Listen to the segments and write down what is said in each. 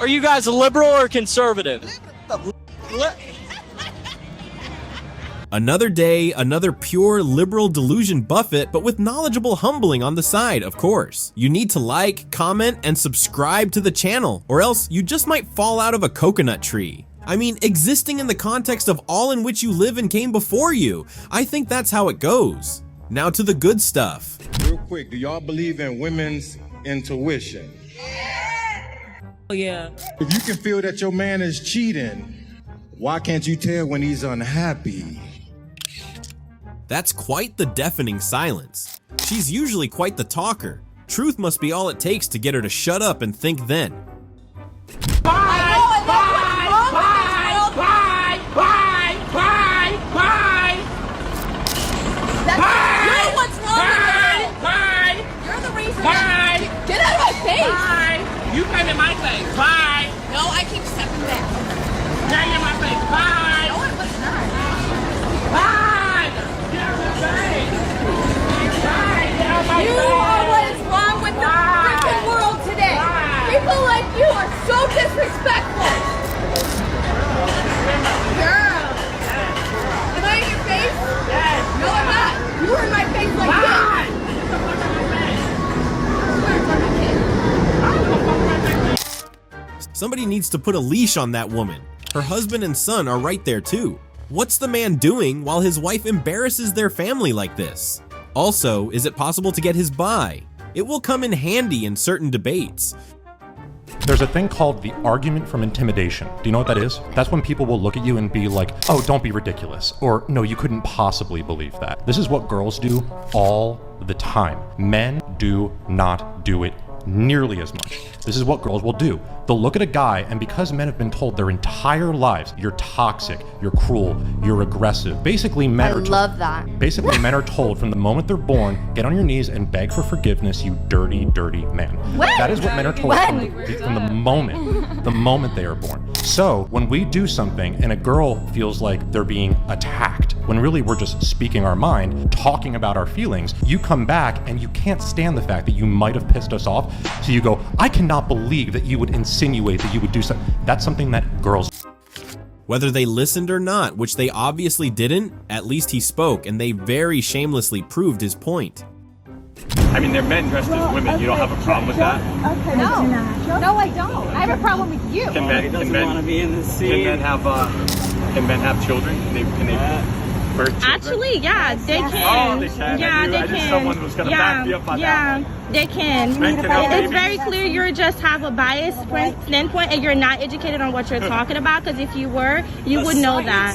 Are you guys liberal or conservative? Another day, another pure liberal delusion buffet, but with knowledgeable humbling on the side, of course. You need to like, comment, and subscribe to the channel, or else you just might fall out of a coconut tree. I mean, existing in the context of all in which you live and came before you. I think that's how it goes. Now to the good stuff. Real quick, do y'all believe in women's intuition? Oh, yeah. If you can feel that your man is cheating, why can't you tell when he's unhappy? That's quite the deafening silence. She's usually quite the talker. Truth must be all it takes to get her to shut up and think then. Get out of my face! Bye! You came in my face. Bye! No, I keep stepping back. Now you're in my face. Bye! No, it was not. Bye! Get out of my face! Bye! Get out of my face! You are what is wrong with the freaking world today. People like you are so disrespectful. Girl. Am I in your face? Yes. No, I'm not. You were in my face like this. Bye! Somebody needs to put a leash on that woman. Her husband and son are right there too. What's the man doing while his wife embarrasses their family like this? Also, is it possible to get his buy? It will come in handy in certain debates. There's a thing called the argument from intimidation. Do you know what that is? That's when people will look at you and be like, oh, don't be ridiculous. Or, no, you couldn't possibly believe that. This is what girls do all the time. Men do not do it nearly as much. This is what girls will do. They'll look at a guy, and because men have been told their entire lives, you're toxic, you're cruel, you're aggressive. Basically, men are love that. Basically, men are told from the moment they're born, get on your knees and beg for forgiveness, you dirty, dirty man. When? That is what men are told from the moment they are born. So when we do something and a girl feels like they're being attacked, when really we're just speaking our mind, talking about our feelings, you come back and you can't stand the fact that you might have pissed us off. So you go, I cannot believe that you would insinuate that you would do something. That's something that girls. Whether they listened or not, which they obviously didn't, at least he spoke, and they very shamelessly proved his point. I mean, they're men dressed as women. You don't have a problem with that? Okay, no, I don't. I have a problem with you. Can men have children? Can they birth children? Actually, yeah, they can. Oh, they can. Yeah, they I can. Someone was going to back me up on that. Yeah, they can. Men can have It's babies. very clear you just have a biased standpoint and you're not educated on what you're talking about, because if you were, you would know that.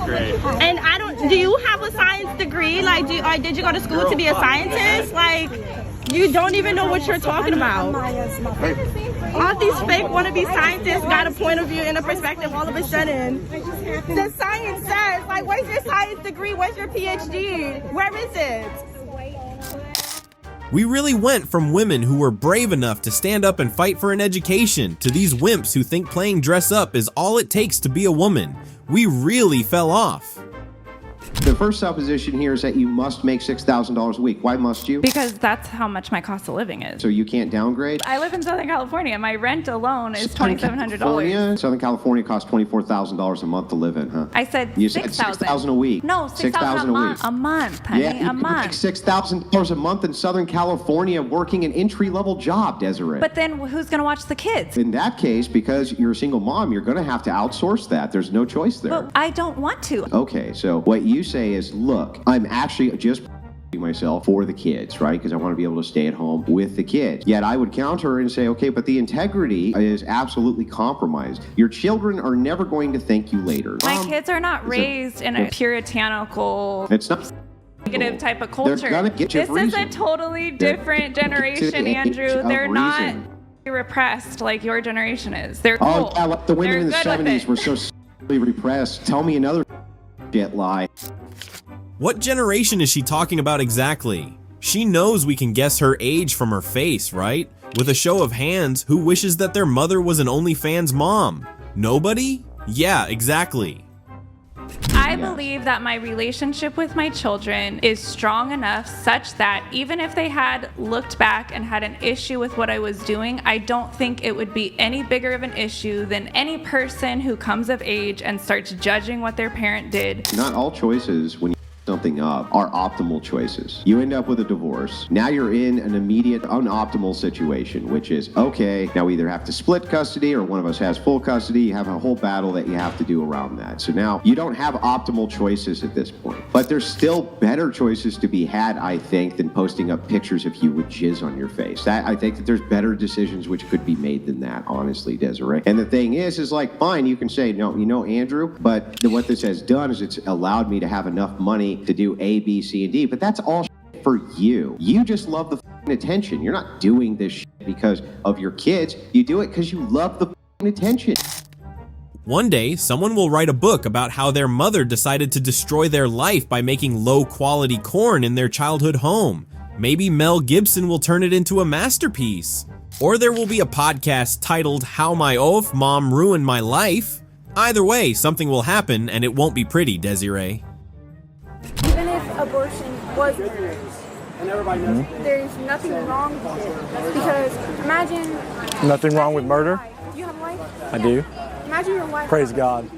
Great. And I don't, do you have a science degree? Like, did you go to school to be a scientist? Like, you don't even know what you're talking about. All these fake wannabe scientists got a point of view and a perspective all of a sudden. The science says, like, where's your science degree? Where's your PhD? Where is it? We really went from women who were brave enough to stand up and fight for an education to these wimps who think playing dress up is all it takes to be a woman. We really fell off. The first supposition here is that you must make $6,000 a week. Why must you? Because that's how much my cost of living is. So you can't downgrade? I live in Southern California. My rent alone is $2,700. Southern California costs $24,000 a month to live in, huh? I said You said $6,000 $6,000 a week. No, $6,000 a month. A month, honey, Yeah, a month. Make $6,000 a month in Southern California working an entry-level job, Desiree. But then who's going to watch the kids? In that case, because you're a single mom, you're going to have to outsource that. There's no choice there. But I don't want to. Okay, so what you say is, look, I'm actually just myself for the kids, right? Because I want to be able to stay at home with the kids. Yet I would counter and say, okay, but the integrity is absolutely compromised. Your children are never going to thank you later. My kids are not raised in a puritanical, it's not negative type of culture. They're gonna get you This for is a reason. totally different generation, Andrew. They're not repressed like your generation is. They're cool. Oh, yeah, like the women They're in the good with 70s it. were so repressed. Tell me another shit lie. What generation is she talking about exactly? She knows we can guess her age from her face, right? With a show of hands, who wishes that their mother was an OnlyFans mom? Nobody? Yeah, exactly. I believe that my relationship with my children is strong enough such that even if they had looked back and had an issue with what I was doing, I don't think it would be any bigger of an issue than any person who comes of age and starts judging what their parent did. Not all choices when you something up are optimal choices. You end up with a divorce. Now you're in an immediate unoptimal situation, which is, okay, now we either have to split custody or one of us has full custody. You have a whole battle that you have to do around that. So now you don't have optimal choices at this point. But there's still better choices to be had, I think, than posting up pictures of you with jizz on your face. I think that there's better decisions which could be made than that, honestly, Desiree. And the thing is like, fine, you can say, no, you know, Andrew, but what this has done is it's allowed me to have enough money to do A, B, C, and D, but that's all for you. You just love the attention. You're not doing this because of your kids. You do it because you love the attention. One day, someone will write a book about how their mother decided to destroy their life by making low-quality corn in their childhood home. Maybe Mel Gibson will turn it into a masterpiece. Or there will be a podcast titled How My Oaf Mom Ruined My Life. Either way, something will happen and it won't be pretty, Desiree. Even if abortion was murder, there's nothing wrong with it. Because imagine... Nothing wrong with murder? Do you have a wife? I do. Imagine your wife... Praise God.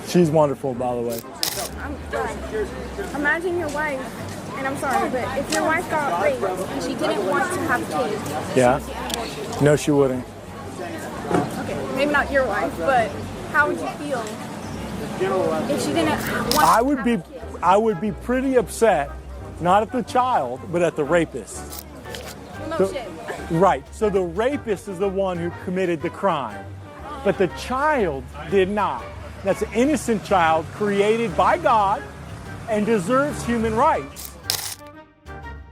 She's wonderful, by the way. Imagine your wife, and I'm sorry, but if your wife got raped and she didn't want to have kids... Yeah? No, she wouldn't. Okay, maybe not your wife, but how would you feel if she didn't want to have kids? I would be pretty upset, not at the child, but at the rapist. Well, no shit. Right. So the rapist is the one who committed the crime, but the child did not. That's an innocent child created by God and deserves human rights.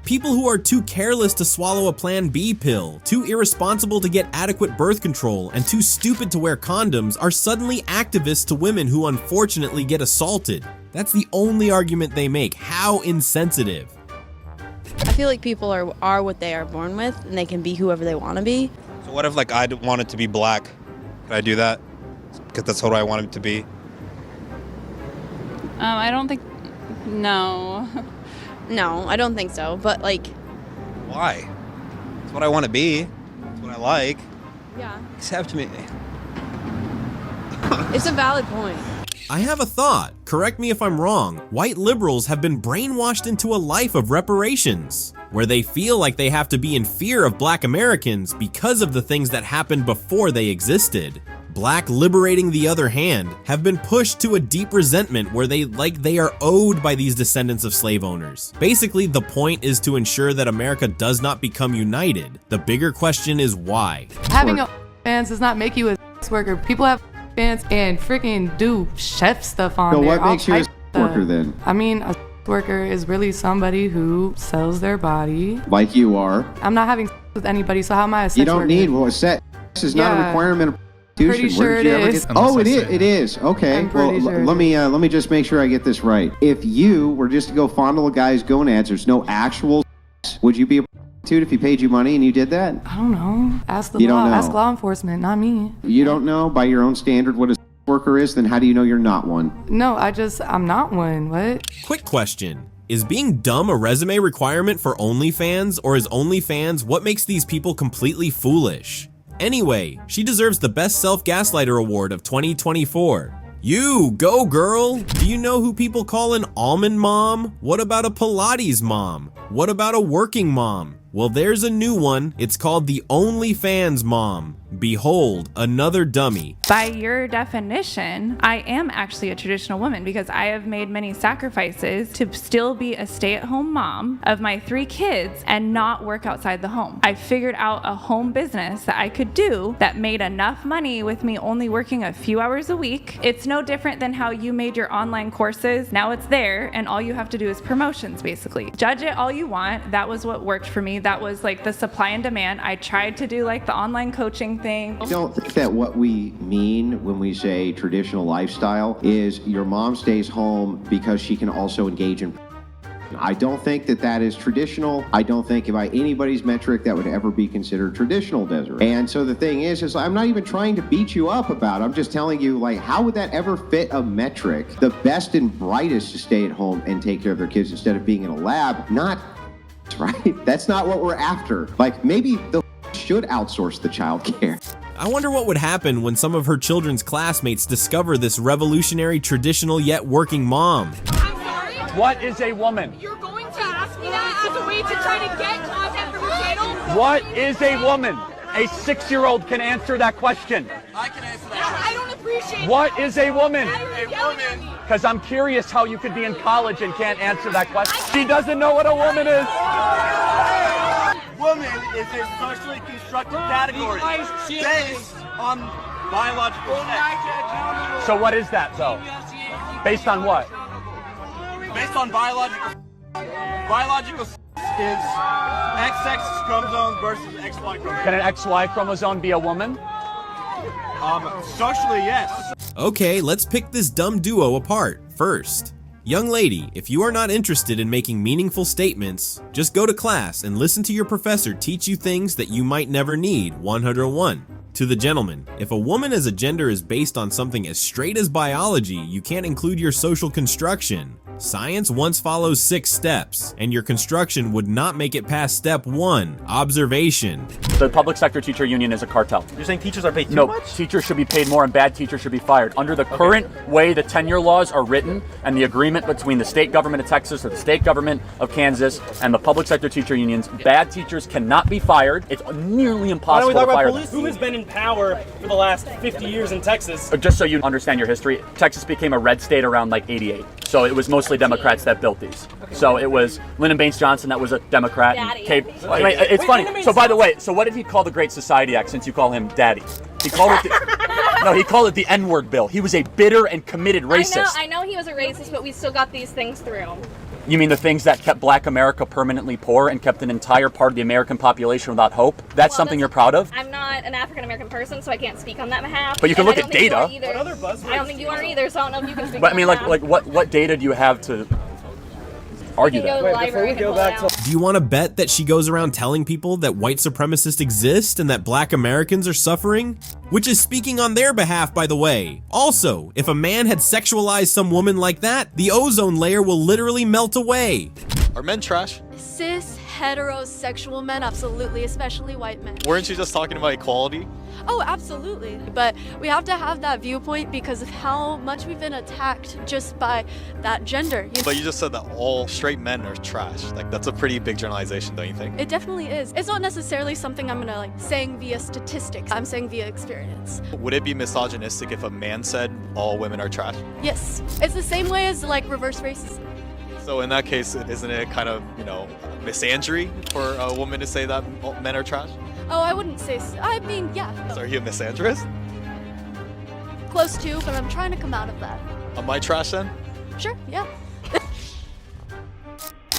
People who are too careless to swallow a Plan B pill, too irresponsible to get adequate birth control, and too stupid to wear condoms are suddenly activists to women who unfortunately get assaulted. That's the only argument they make. How insensitive. I feel like people are what they are born with, and they can be whoever they want to be. So what if like I wanted to be black? Could I do that? Because that's what I want it to be. I don't think, no. No, I don't think so, but like... Why? It's what I want to be. It's what I like. Yeah. Accept me. It's a valid point. I have a thought. Correct me if I'm wrong. White liberals have been brainwashed into a life of reparations, where they feel like they have to be in fear of Black Americans because of the things that happened before they existed. Black liberating, the other hand, have been pushed to a deep resentment where they are owed by these descendants of slave owners. Basically, the point is to ensure that America does not become united. The bigger question is why. Having a fans does not make you a sex worker. People have fans and freaking do chef stuff on there. So what makes you a sex worker then? I mean, a sex worker is really somebody who sells their body. Like you are. I'm not having sex with anybody, so how am I a sex worker? You don't need, well, sex is not a requirement of Pretty sure it is. Oh, it is. It is. Okay. Well, sure let me just make sure I get this right. If you were just to go fondle a guy's gonads, there's no actual sex, would you be a prostitute if he paid you money and you did that? I don't know. Ask the law. Ask law enforcement, not me. You don't know by your own standard what a sex worker is? Then how do you know you're not one? No, I'm not one. What? Quick question. Is being dumb a resume requirement for OnlyFans, or is OnlyFans what makes these people completely foolish? Anyway, she deserves the Best Self-Gaslighter Award of 2024. You, go girl! Do you know who people call an almond mom? What about a Pilates mom? What about a working mom? Well, there's a new one. It's called the OnlyFans mom. Behold, another dummy. By your definition, I am actually a traditional woman because I have made many sacrifices to still be a stay-at-home mom of my 3 kids and not work outside the home. I figured out a home business that I could do that made enough money with me only working a few hours a week. It's no different than how you made your online courses. Now it's there and all you have to do is promotions, basically. Judge it all you want. That was what worked for me. That was like the supply and demand. I tried to do like the online coaching thing. I don't think that what we mean when we say traditional lifestyle is your mom stays home because she can also engage in I don't think that that is traditional. I don't think by anybody's metric that would ever be considered traditional, Desiree. And so the thing is I'm not even trying to beat you up about it. I'm just telling you, like, how would that ever fit a metric? The best and brightest to stay at home and take care of their kids instead of being in a lab, not right. That's not what we're after. Like, maybe the should outsource the child care. I wonder what would happen when some of her children's classmates discover this revolutionary, traditional yet working mom. What is a woman? You're going to ask me that as a way to try to get content from your channel? What is a woman? A 6-year-old can answer that question. I can answer that. I don't appreciate What is a woman? A woman. Because I'm curious how you could be in college and can't answer that question. She doesn't know what a woman is. Woman is a socially constructed category based on biological sex. So what is that, though? Based on what? Based on biological is XX chromosome versus XY chromosome. Can an XY chromosome be a woman? Socially, yes. Okay, let's pick this dumb duo apart. First, young lady, if you are not interested in making meaningful statements, just go to class and listen to your professor teach you things that you might never need. 101. To the gentleman, if a woman as a gender is based on something as straight as biology, you can't include your social construction. Science once follows 6 steps, and your construction would not make it past step 1, observation. The public sector teacher union is a cartel. You're saying teachers are paid too No, much? teachers should be paid more and bad teachers should be fired. Under the current way the tenure laws are written and the agreement between the state government of Texas or the state government of Kansas and the public sector teacher unions, bad teachers cannot be fired. It's nearly impossible to fire them. Who has been in power for the last 50 years in Texas? Just so you understand your history, Texas became a red state around like 88. So it was mostly Democrats that built these. So it was Lyndon Baines Johnson that was a Democrat. And it's funny. So by the way, so what did he call the Great Society Act since you call him daddy? He called it he called it the N-word bill. He was a bitter and committed racist. I know he was a racist, but we still got these things through. You mean the things that kept Black America permanently poor and kept an entire part of the American population without hope? That's something you're proud of? I'm not an African American person, so I can't speak on that behalf. But you can look at data. I don't think you are either, so I don't know if you can speak But on I mean, that. what data do you have to argue that? Do you want to bet that she goes around telling people that white supremacists exist and that black Americans are suffering? Which is speaking on their behalf, by the way. Also, if a man had sexualized some woman like that, the ozone layer will literally melt away. Are men trash? Cis, heterosexual men, absolutely, especially white men. Weren't you just talking about equality? Oh, absolutely. But we have to have that viewpoint because of how much we've been attacked just by that gender. But you just said that all straight men are trash. Like, that's a pretty big generalization, don't you think? It definitely is. It's not necessarily something I'm gonna saying via statistics. I'm saying via experience. Would it be misogynistic if a man said all women are trash? Yes. It's the same way as like reverse racism. So in that case, isn't it kind of, misandry for a woman to say that men are trash? Oh, I wouldn't say so. I mean, yeah. So are you a misandrist? Close to, but I'm trying to come out of that. Am I trash then? Sure, yeah.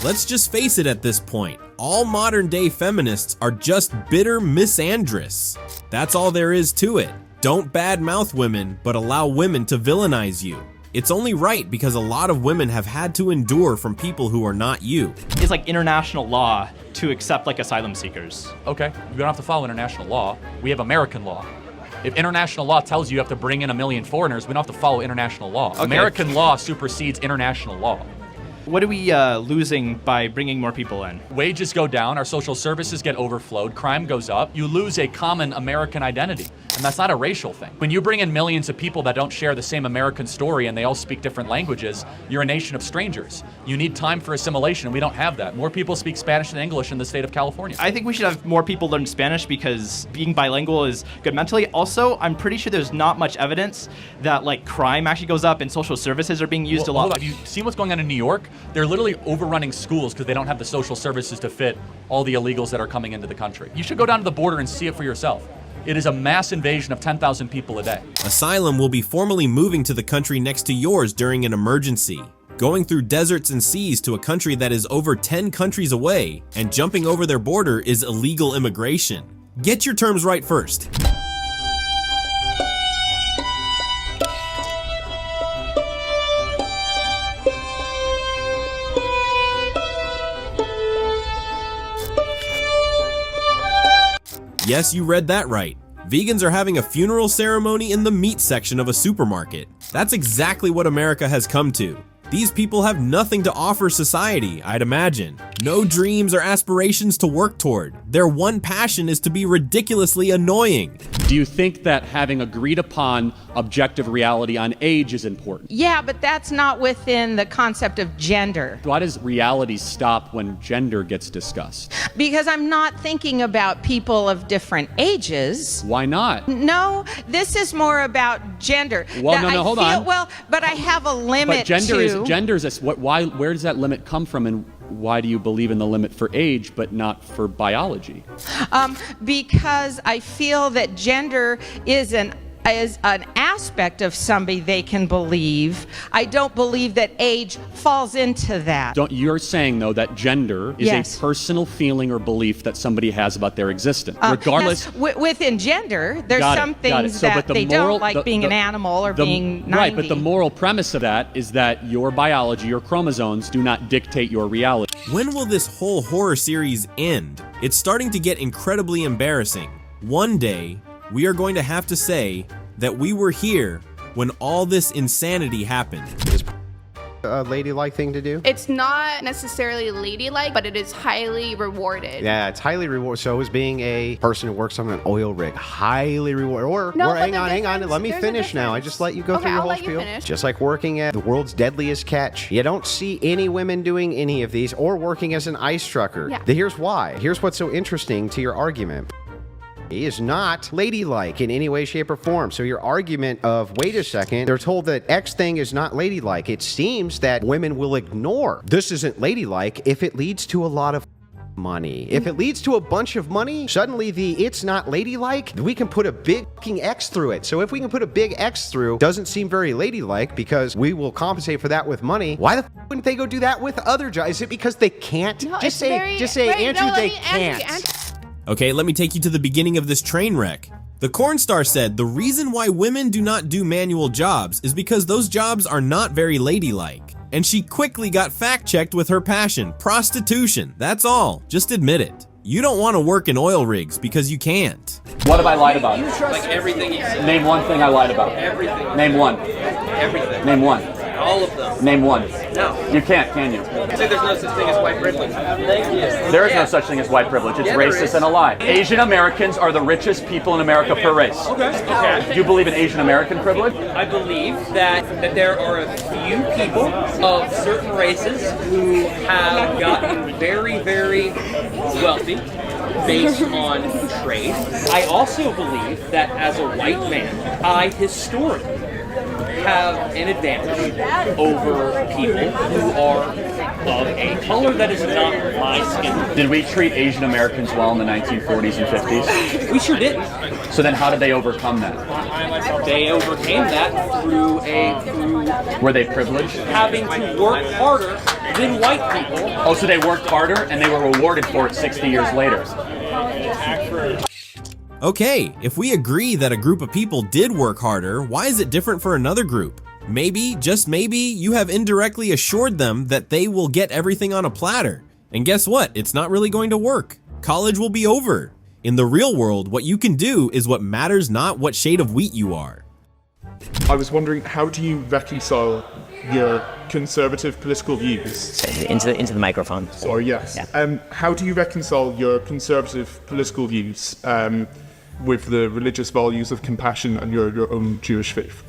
Let's just face it at this point. All modern day feminists are just bitter misandrists. That's all there is to it. Don't badmouth women, but allow women to villainize you. It's only right because a lot of women have had to endure from people who are not you. It's like international law to accept like asylum seekers. Okay, we don't have to follow international law. We have American law. If international law tells you have to bring in 1 million foreigners, we don't have to follow international law. Okay. American law supersedes international law. What are we losing by bringing more people in? Wages go down, our social services get overflowed, crime goes up. You lose a common American identity, and that's not a racial thing. When you bring in millions of people that don't share the same American story and they all speak different languages, you're a nation of strangers. You need time for assimilation, and we don't have that. More people speak Spanish than English in the state of California. I think we should have more people learn Spanish because being bilingual is good mentally. Also, I'm pretty sure there's not much evidence that like crime actually goes up and social services are being used a lot. Hold on. Have you seen what's going on in New York? They're literally overrunning schools because they don't have the social services to fit all the illegals that are coming into the country. You should go down to the border and see it for yourself. It is a mass invasion of 10,000 people a day. Asylum will be formally moving to the country next to yours during an emergency. Going through deserts and seas to a country that is over 10 countries away, and jumping over their border is illegal immigration. Get your terms right first. Yes, you read that right. Vegans are having a funeral ceremony in the meat section of a supermarket. That's exactly what America has come to. These people have nothing to offer society, I'd imagine. No dreams or aspirations to work toward. Their one passion is to be ridiculously annoying. Do you think that having agreed upon objective reality on age is important? Yeah, but that's not within the concept of gender. Why does reality stop when gender gets discussed? Because I'm not thinking about people of different ages. Why not? No, this is more about gender. Well, no, hold on. Well, but I have a limit but gender is why? Where does that limit come from, and why do you believe in the limit for age but not for biology? Because I feel that gender is an aspect of somebody they can believe. I don't believe that age falls into that. You're saying, though, that gender is a personal feeling or belief that somebody has about their existence, regardless. Yes, within gender, there's some things that they don't, like being an animal or being 90. Right, but the moral premise of that is that your biology, your chromosomes, do not dictate your reality. When will this whole horror series end? It's starting to get incredibly embarrassing. One day, we are going to have to say that we were here when all this insanity happened. Is a ladylike thing to do? It's not necessarily ladylike, but it is highly rewarded. Yeah, it's highly rewarded. So is being a person who works on an oil rig highly rewarded. Or hang on, let me finish now. I just let you go through your whole spiel. Just like working at the world's deadliest catch. You don't see any women doing any of these or working as an ice trucker. Yeah. Here's why. Here's what's so interesting to your argument. Is not ladylike in any way, shape, or form. So your argument of, wait a second, they're told that X thing is not ladylike. It seems that women will ignore this isn't ladylike if it leads to a lot of money. If it leads to a bunch of money, suddenly it's not ladylike, we can put a big fucking X through it. So if we can put a big X through, doesn't seem very ladylike because we will compensate for that with money. Why the wouldn't they go do that with other jobs? Is it because they can't? No, just say, Andrew, they can't. Okay, let me take you to the beginning of this train wreck. The corn star said the reason why women do not do manual jobs is because those jobs are not very ladylike. And she quickly got fact-checked with her passion, prostitution. That's all. Just admit it. You don't want to work in oil rigs because you can't. What have I lied about? Like everything you said. Name one thing I lied about. Everything. Name one. Everything. Name one. All of them. Name one. No. You can't, can you? Say there's no such thing as white privilege. Thank you. There is no such thing as white privilege. It's racist and a lie. Asian Americans are the richest people in America per race. Okay. Do you believe in Asian American privilege? I believe that there are a few people of certain races who have gotten very, very wealthy based on trade. I also believe that as a white man, I historically have an advantage over people who are of a color that is not my skin. Did we treat Asian Americans well in the 1940s and 50s? We sure did. So then how did they overcome that? They overcame that through Were they privileged? having to work harder than white people. Oh, so they worked harder and they were rewarded for it 60 years later. Okay, if we agree that a group of people did work harder, why is it different for another group? Maybe, just maybe, you have indirectly assured them that they will get everything on a platter. And guess what? It's not really going to work. College will be over. In the real world, what you can do is what matters, not what shade of wheat you are. I was wondering, how do you reconcile your conservative political views? Into the microphone. Sorry, yes. Yeah. How do you reconcile your conservative political views with the religious values of compassion and your own Jewish faith?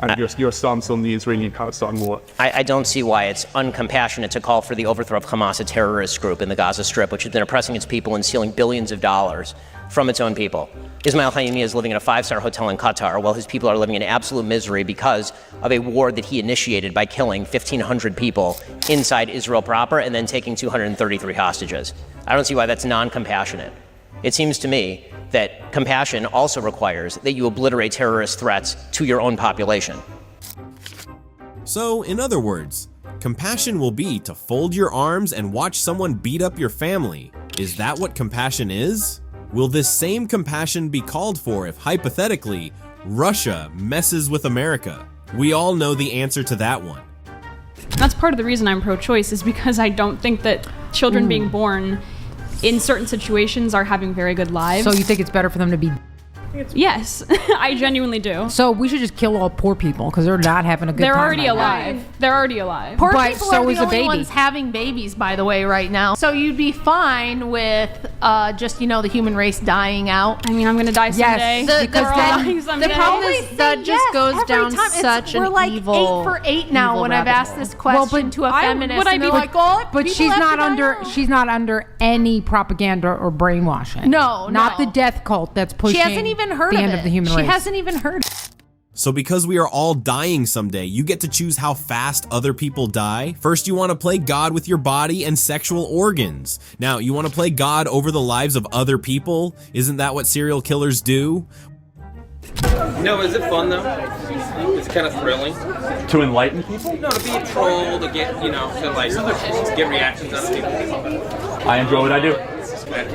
And your stance on the Israeli-Palestine war? I don't see why it's uncompassionate to call for the overthrow of Hamas, a terrorist group in the Gaza Strip, which has been oppressing its people and stealing billions of dollars from its own people. Ismail Haniyeh is living in a 5-star hotel in Qatar while his people are living in absolute misery because of a war that he initiated by killing 1,500 people inside Israel proper and then taking 233 hostages. I don't see why that's non-compassionate. It seems to me that compassion also requires that you obliterate terrorist threats to your own population. So, in other words, compassion will be to fold your arms and watch someone beat up your family. Is that what compassion is? Will this same compassion be called for if, hypothetically, Russia messes with America? We all know the answer to that one. That's part of the reason I'm pro-choice, is because I don't think that children being born in certain situations are having very good lives. So you think it's better for them to be? Yes, I genuinely do. So we should just kill all poor people because they're not having a good time. They're already right now. alive. They're already alive. Poor But people so are is the a only baby. ones having babies, by the way, right now. So you'd be fine with just, the human race dying out. I mean, I'm gonna die someday. Because the problem is that just goes down such an we're like evil 8 for 8 now evil when I've rabbit asked hole. this question to a feminist. would I and be they're like, oh, But people she's have not to die under. now. She's not under any propaganda or brainwashing. No, not no. the death cult that's pushing. She hasn't even heard the of end it. of the human she race. hasn't even heard. So because we are all dying someday, you get to choose how fast other people die? First, you want to play God with your body and sexual organs. Now, you want to play God over the lives of other people? Isn't that what serial killers do? No, is it fun though? It's kind of thrilling. To enlighten people? No, to be a troll, to get, to like get reactions out of people. I enjoy what I do.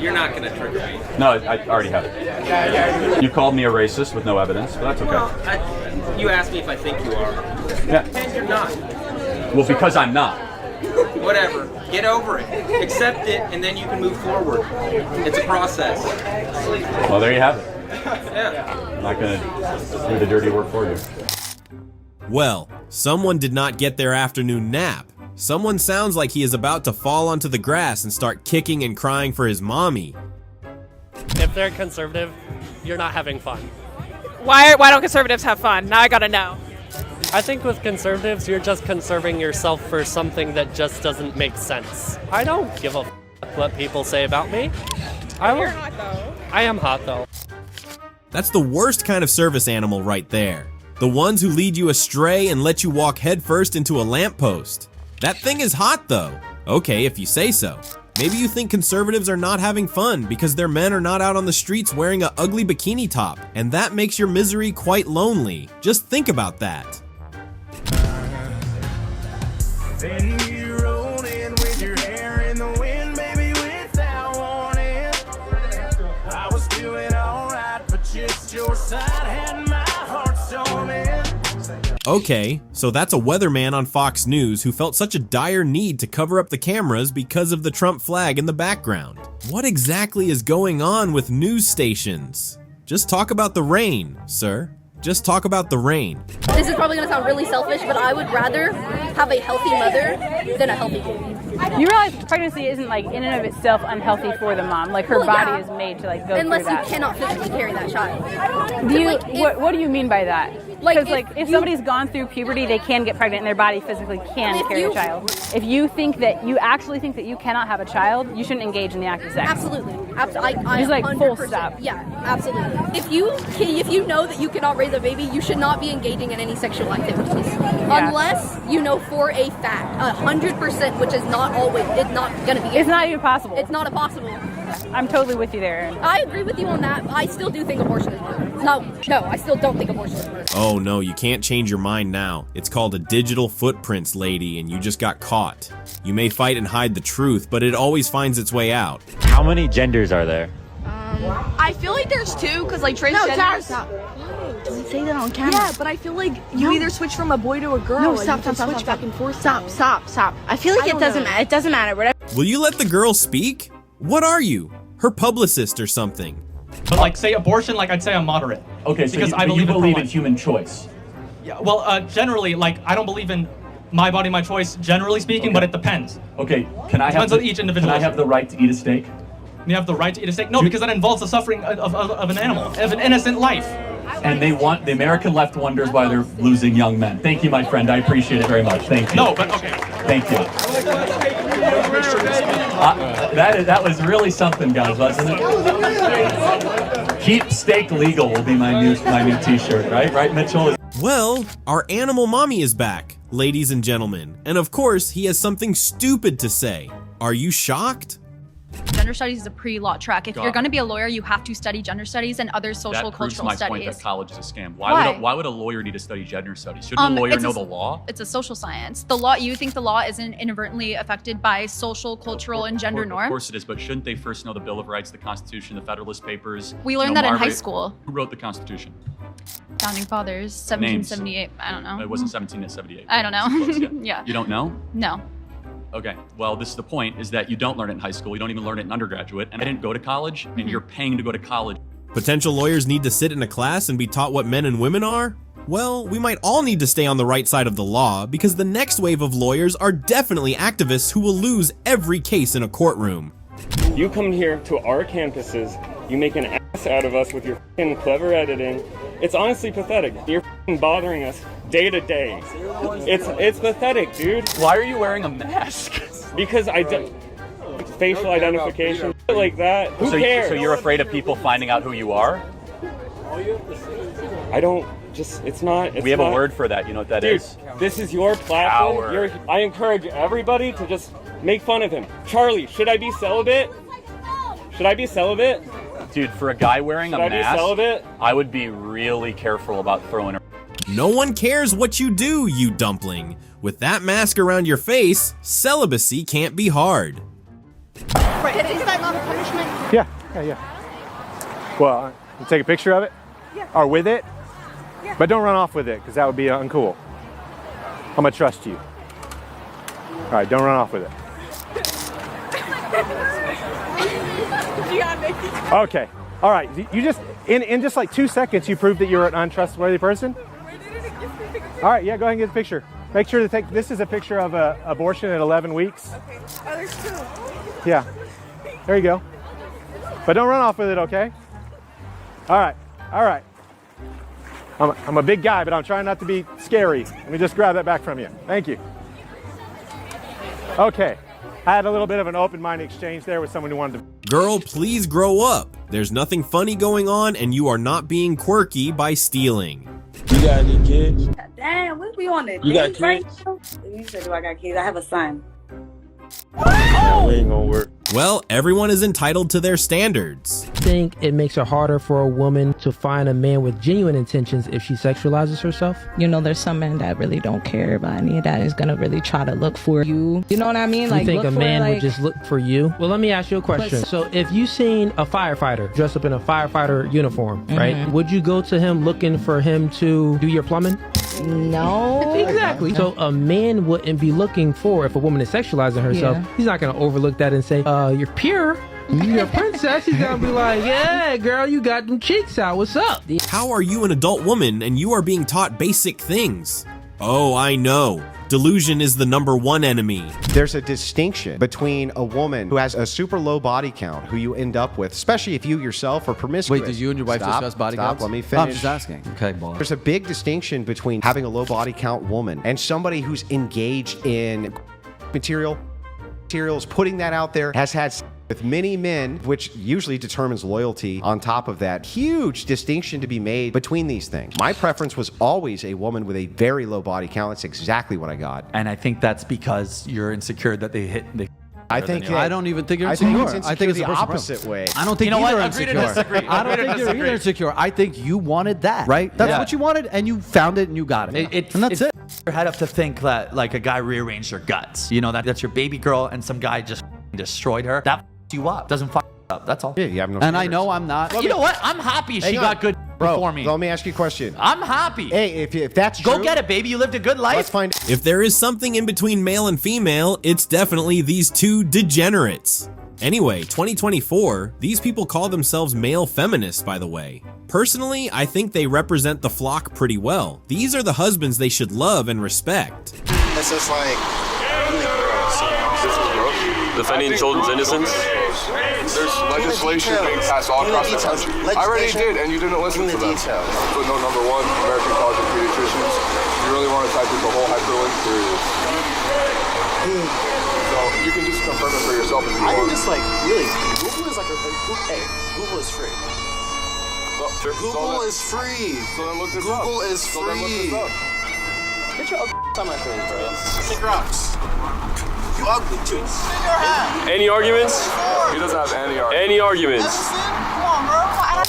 You're not gonna trigger me. No, I already have it. You called me a racist with no evidence, but that's okay. Well, you asked me if I think you are. Yeah. And you're not. Well, because I'm not. Whatever. Get over it. Accept it, and then you can move forward. It's a process. Well, there you have it. Yeah. I'm not gonna do the dirty work for you. Well, someone did not get their afternoon nap. Someone sounds like he is about to fall onto the grass and start kicking and crying for his mommy. If they're conservative, you're not having fun. Why don't conservatives have fun? Now I gotta know. I think with conservatives, you're just conserving yourself for something that just doesn't make sense. I don't give a f what people say about me. You're hot though. I am hot though. That's the worst kind of service animal right there. The ones who lead you astray and let you walk headfirst into a lamppost. That thing is hot though. Okay, if you say so. Maybe you think conservatives are not having fun because their men are not out on the streets wearing an ugly bikini top, and that makes your misery quite lonely. Just think about that. Then you rolled in with your hair in the wind, baby, without warning. I was doing alright, but just your side had my heart storming. Okay, so that's a weatherman on Fox News who felt such a dire need to cover up the cameras because of the Trump flag in the background. What exactly is going on with news stations? Just talk about the rain, sir. Just talk about the rain. This is probably going to sound really selfish, but I would rather have a healthy mother than a healthy baby. You realize pregnancy isn't like in and of itself unhealthy for the mom. Like her body is made to like go Unless through that. you cannot physically carry that child. Do you? Like, What do you mean by that? Like, Because if somebody's gone through puberty, they can get pregnant and their body physically can carry a child. If you actually think that you cannot have a child, you shouldn't engage in the act of sex. Absolutely. Just like full 100%. stop. Yeah, absolutely. If you know that you cannot raise a baby, you should not be engaging in any sexual activities. Yeah. Unless you know for a fact, 100%, which is not always, it's not going to be. It's not even possible. It's not possible. I'm totally with you there. I agree with you on that. I still do think abortion is murder. No, I still don't think abortion is murder. Oh no, you can't change your mind now. It's called a digital footprints, lady, and you just got caught. You may fight and hide the truth, but it always finds its way out. How many genders are there? I feel like there's two, because like transgender. No, Tara, stop. Don't say that on camera. Yeah, but I feel like you either switch from a boy to a girl. No, and stop, you can stop, switch stop, back and forth. Stop. I feel like it doesn't matter. It doesn't matter. Whatever. Will you let the girl speak? What are you? Her publicist or something? But like say abortion, like I'd say I'm moderate. Okay, so because you I believe in human choice. Yeah, well, generally, like I don't believe in my body, my choice, generally speaking, but it depends. Okay, can I Depends on each individual. Can I have the right to eat a steak? You have the right to eat a steak? No, because that involves the suffering of an animal, of an innocent life. And the American left wonders why they're losing young men. Thank you, my friend. I appreciate it very much. Thank you. No, but okay. Thank you. That was really something, guys, wasn't it? Keep steak legal will be my new T-shirt, right? Right, Mitchell? Well, our animal mommy is back, ladies and gentlemen. And of course, he has something stupid to say. Are you shocked? Gender studies is a pre-law track. If God. you're going to be a lawyer, you have to study gender studies and other social That proves cultural my studies. point that college is a scam. Why? Why would a lawyer need to study gender studies? Shouldn't a lawyer it's know the law? It's a social science. The law. You think the law isn't inadvertently affected by social, cultural, and gender Of norms? course it is, but shouldn't they first know the Bill of Rights, the Constitution, the Federalist Papers? We learned that in high school. Who wrote the Constitution? Founding fathers, 1778. I don't know. It wasn't 1778. I don't know. Close, yeah. Yeah. You don't know? No. Okay, well, this is the point, is that you don't learn it in high school. You don't even learn it in undergraduate. And I didn't go to college, and you're paying to go to college. Potential lawyers need to sit in a class and be taught what men and women are? Well, we might all need to stay on the right side of the law, because the next wave of lawyers are definitely activists who will lose every case in a courtroom. You come here to our campuses, you make an ass out of us with your f***ing clever editing. It's honestly pathetic. You're f***ing bothering us day to day. It's pathetic, dude. Why are you wearing a mask? Because facial identification, shit like that. Who cares? So you're afraid of people finding out who you are? I don't. It's not. We have a word for that. You know what that is? This is your platform. I encourage everybody to just make fun of him. Charlie, should I be celibate? Should I be celibate? Dude, for a guy wearing a mask, Should I be celibate? I would be really careful about throwing a... No one cares what you do, you dumpling. With that mask around your face, celibacy can't be hard. Right, is that not a punishment? Yeah. Well, you take a picture of it? Yeah. Or with it? Yeah. But don't run off with it, because that would be uncool. I'm gonna trust you. All right, don't run off with it. You gotta make it. Okay. All right. You just in just like 2 seconds, you proved that you're an untrustworthy person. All right. Yeah. Go ahead and get the picture. Make sure to take. This is a picture of an abortion at 11 weeks. Okay. Oh, there's two. Yeah. There you go. But don't run off with it, okay? All right. I'm a big guy, but I'm trying not to be scary. Let me just grab that back from you. Thank you. Okay. I had a little bit of an open mind exchange there with someone who wanted to... Girl, please grow up. There's nothing funny going on, and you are not being quirky by stealing. You got any kids? Damn, what we on it? You got kids? You said, do I got kids? I have a son. Oh! We ain't gonna work. Well, everyone is entitled to their standards. I think it makes it harder for a woman to find a man with genuine intentions if she sexualizes herself. You know, there's some men that really don't care about any of that, is gonna really try to look for you. You know what I mean? You think a man would just look for you? Well, let me ask you a question. So if you seen a firefighter dressed up in a firefighter uniform, right? Would you go to him looking for him to do your plumbing? No. Exactly. So a man wouldn't be looking for, if a woman is sexualizing herself, he's not gonna overlook that and say, you're pure. You're a princess. He's gonna be like, yeah, girl, you got them cheeks out. What's up? How are you an adult woman and you are being taught basic things? Oh, I know. Delusion is the #1 enemy. There's a distinction between a woman who has a super low body count, who you end up with, especially if you yourself are promiscuous. Wait, did you and your wife discuss body counts? Let me finish. I'm just asking. Okay, boss. There's a big distinction between having a low body count woman and somebody who's engaged in materials, putting that out there, has had with many men, which usually determines loyalty. On top of that, huge distinction to be made between these things. My preference was always a woman with a very low body count. That's exactly what I got. And I think that's because you're insecure that they hit. I think I don't even think you're I insecure. think it's the opposite way. I don't think you're insecure. I don't think you're either insecure. I think you wanted that, right? That's what you wanted, and you found it, and you got it. And that's it. Your head up to think that like a guy rearranged your guts. You know that's your baby girl, and some guy just destroyed her. That you up doesn't up. That's all. Yeah, you have no. And I know I'm not. You know what? I'm happy she got good before me. Let me ask you a question. I'm happy. Hey, if that's true, go get it, baby. You lived a good life. Let's find. If there is something in between male and female, it's definitely these two degenerates. Anyway, 2024, these people call themselves male feminists, by the way. Personally, I think they represent the flock pretty well. These are the husbands they should love and respect. It's just like, defending children's innocence. There's legislation being passed all across the country. I already did, and you didn't listen to them. Footnote #1, American College of Pediatricians. You really want to type in the whole hyperlink, period. So you can just confirm it for yourself if you want. I can just really, Google is like Google is free. Google is free. So then look this up. Google is free. Get your ugly on my face, bro. Kick rocks. You ugly too. Any arguments? He doesn't have any arguments. Any arguments?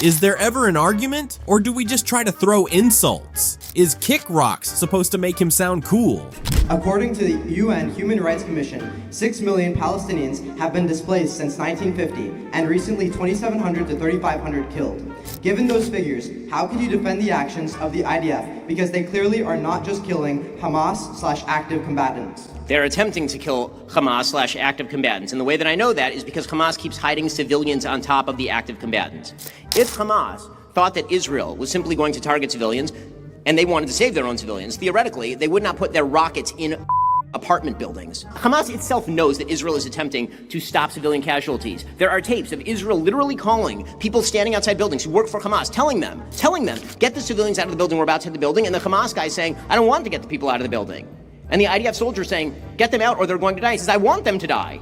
Is there ever an argument, or do we just try to throw insults? Is kick rocks supposed to make him sound cool? According to the UN Human Rights Commission, 6 million Palestinians have been displaced since 1950, and recently 2,700 to 3,500 killed. Given those figures, how can you defend the actions of the IDF? Because they clearly are not just killing Hamas/active combatants. They're attempting to kill Hamas/active combatants. And the way that I know that is because Hamas keeps hiding civilians on top of the active combatants. If Hamas thought that Israel was simply going to target civilians and they wanted to save their own civilians, theoretically, they would not put their rockets in apartment buildings. Hamas itself knows that Israel is attempting to stop civilian casualties. There are tapes of Israel literally calling people standing outside buildings who work for Hamas, telling them, get the civilians out of the building, we're about to hit the building, and the Hamas guy saying, I don't want to get the people out of the building. And the IDF soldiers saying, get them out or they're going to die. He says, I want them to die.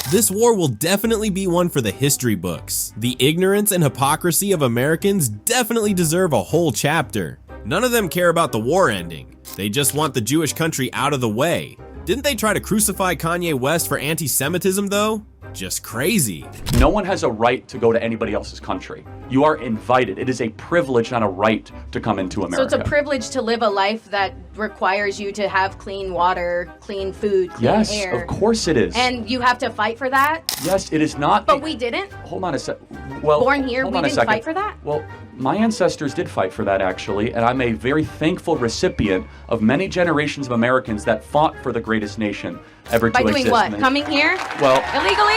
This war will definitely be one for the history books. The ignorance and hypocrisy of Americans definitely deserve a whole chapter. None of them care about the war ending. They just want the Jewish country out of the way. Didn't they try to crucify Kanye West for anti-Semitism though? Just crazy. No one has a right to go to anybody else's country. You are invited. It is a privilege, not a right, to come into America. So it's a privilege to live a life that requires you to have clean water, clean food, clean air. Yes, of course it is. And you have to fight for that? Yes, it is not. But we didn't? Hold on a sec. Well, born here, we didn't fight for that? Well, my ancestors did fight for that, actually, and I'm a very thankful recipient of many generations of Americans that fought for the greatest nation ever to exist. By doing what? Coming here? Well, illegally?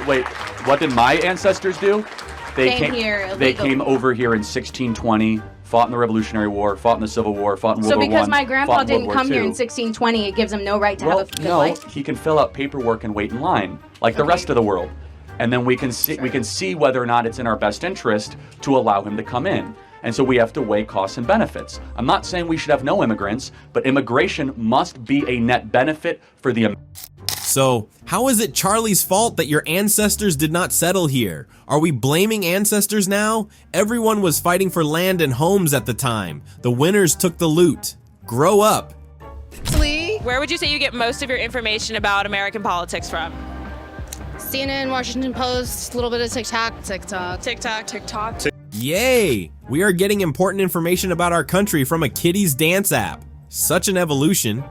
Wait, what did my ancestors do? They came here illegally. They came over here in 1620, fought in the Revolutionary War, fought in the Civil War, fought in World War I. So because my grandpa didn't come here in II. 1620, it gives him no right to have a good life? He can fill out paperwork and wait in line, like the rest of the world. And then we can see whether or not it's in our best interest to allow him to come in. And so we have to weigh costs and benefits. I'm not saying we should have no immigrants, but immigration must be a net benefit for the So, how is it Charlie's fault that your ancestors did not settle here? Are we blaming ancestors now? Everyone was fighting for land and homes at the time. The winners took the loot. Grow up. Where would you say you get most of your information about American politics from? CNN, Washington Post, a little bit of TikTok. Yay! We are getting important information about our country from a kiddies dance app. Such an evolution.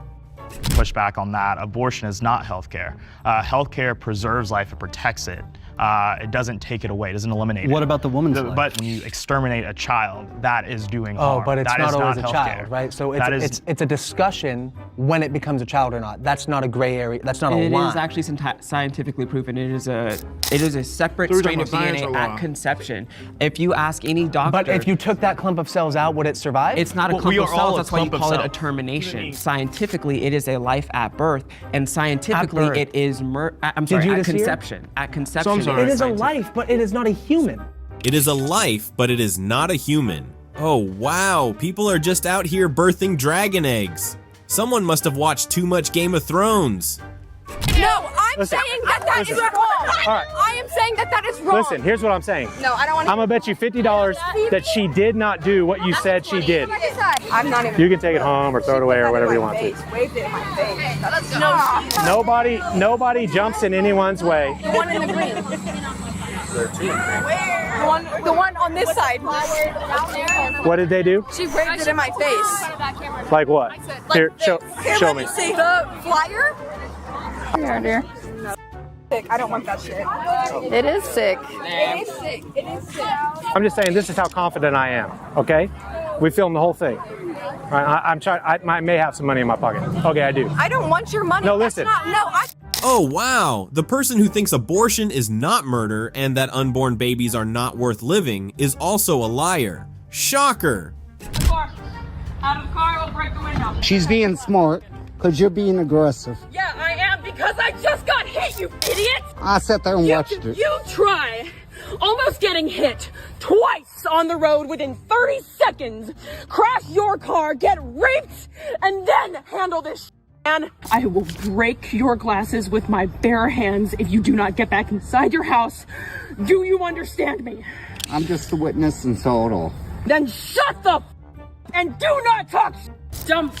Push back on that. Abortion is not healthcare. Healthcare preserves life, it protects it. It doesn't take it away, it doesn't eliminate it. What about the woman's life? But when you exterminate a child, that is doing harm. Oh, but it's that not is always not a child, right? So it's a discussion when it becomes a child or not. That's not a gray area. That's not a line. It is actually scientifically proven. It is a separate strain of DNA at conception. If you ask any doctor. But if you took that clump of cells out, would it survive? It's not a clump of cells. That's why you call it a termination. Scientifically, it is a life at birth, and scientifically, it is at conception. At conception, it is a life, but it is not a human. It is a life, but it is not a human. Oh wow, people are just out here birthing dragon eggs. Someone must have watched too much Game of Thrones. No, I'm saying that is wrong. All right. I am saying that is wrong. Listen, here's what I'm saying. No, I don't want to. I'm gonna bet you $50 that she did not do what you said she did. I'm not even. You can take it home or throw it away or whatever you want to. Waved it in my face. Nobody jumps in anyone's way. The one in the green. The one on this side. What did they do? She waved it in my face. Like what? Here, show me. See the flyer? Here, dear. Sick. I don't want that shit. It is sick. It is sick. It is sick. I'm just saying this is how confident I am. Okay, we filmed the whole thing. I'm trying. I may have some money in my pocket. Okay, I do. I don't want your money. No, listen. Oh wow, the person who thinks abortion is not murder and that unborn babies are not worth living is also a liar. Shocker. Out of the car, we'll break the window. She's being smart because you're being aggressive. Yeah, I am because I just got hit, you idiot! I sat there and watched it. You try almost getting hit twice on the road within 30 seconds, crash your car, get raped, and then handle this and I will break your glasses with my bare hands if you do not get back inside your house. Do you understand me? I'm just a witness and so it all. Then shut the and do not talk dumb.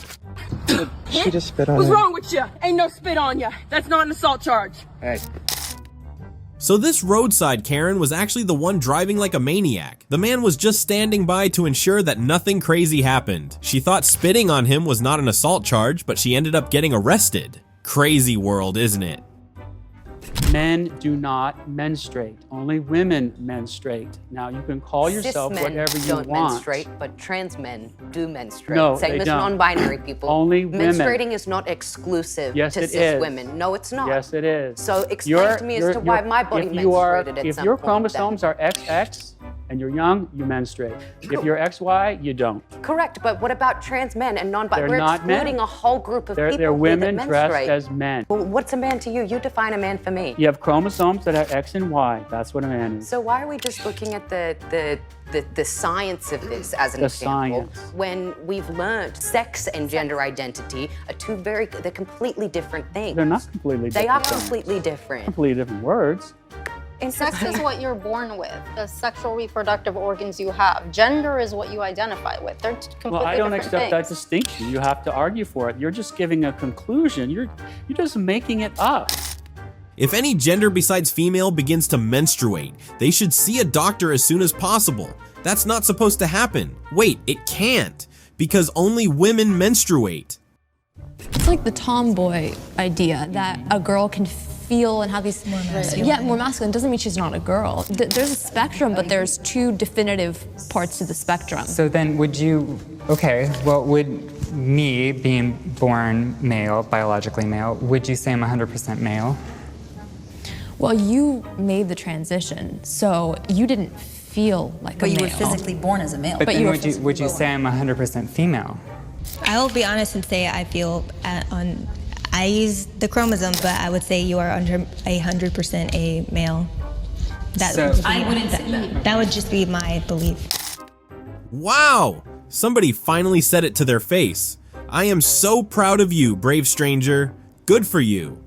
She just spit on What's me. wrong with you? Ain't no spit on you. That's not an assault charge. Hey. So this roadside Karen was actually the one driving like a maniac. The man was just standing by to ensure that nothing crazy happened. She thought spitting on him was not an assault charge, but she ended up getting arrested. Crazy world, isn't it? Men do not menstruate. Only women menstruate. Now, you can call yourself Cis men whatever you don't want. menstruate, but trans men do menstruate. No, Same they as don't. non-binary people. Only women. Menstruating is not exclusive Yes, to it cis is. women. No, it's not. Yes, it is. So explain to me as to why my body if you menstruated at If some your point chromosomes are XX and you're young, you menstruate. If you're XY, you don't. Correct, but what about trans men and non-binary? They're We're not men. excluding a whole group of people They're here women that dressed menstruate. as men. Well, what's a man to you? You define a man for me. You have chromosomes that are X and Y. That's what a man is. So why are we just looking at the science of this as an The example science. when we've learned sex and gender identity are they're completely different things. They're not completely They different are things. completely different. Completely different words. Sex is what you're born with, the sexual reproductive organs you have. Gender is what you identify with. They're completely Well, I don't different accept that things. distinction. You have to argue for it. You're just giving a conclusion. You're just making it up. If any gender besides female begins to menstruate, they should see a doctor as soon as possible. That's not supposed to happen. Wait, it can't, because only women menstruate. It's like the tomboy idea that a girl can feel and have these more masculine doesn't mean she's not a girl. There's a spectrum, but there's two definitive parts to the spectrum. So then would me being born male, biologically male, would you say I'm 100% male? Well, you made the transition, so you didn't feel like a male. But you were physically born as a male. But then would you say I'm 100% female? I will be honest and say I feel I use the chromosome, but I would say you are 100% a male. I wouldn't say that. That would just be my belief. Wow! Somebody finally said it to their face. I am so proud of you, brave stranger. Good for you.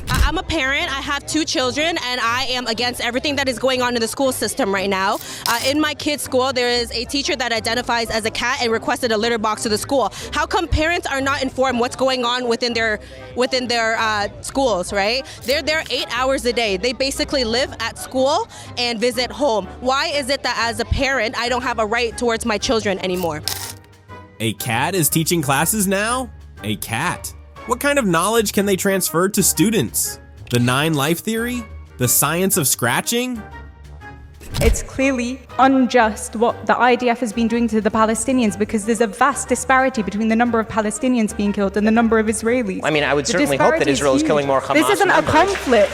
I'm a parent, I have 2 children, and I am against everything that is going on in the school system right now. In my kid's school, there is a teacher that identifies as a cat and requested a litter box to the school. How come parents are not informed what's going on within their schools, right? They're there 8 hours a day. They basically live at school and visit home. Why is it that as a parent, I don't have a right towards my children anymore? A cat is teaching classes now? A cat. What kind of knowledge can they transfer to students? The 9 life theory? The science of scratching? It's clearly unjust what the IDF has been doing to the Palestinians because there's a vast disparity between the number of Palestinians being killed and the number of Israelis. I mean, I would certainly hope that Israel is killing more Hamas This isn't members. a conflict.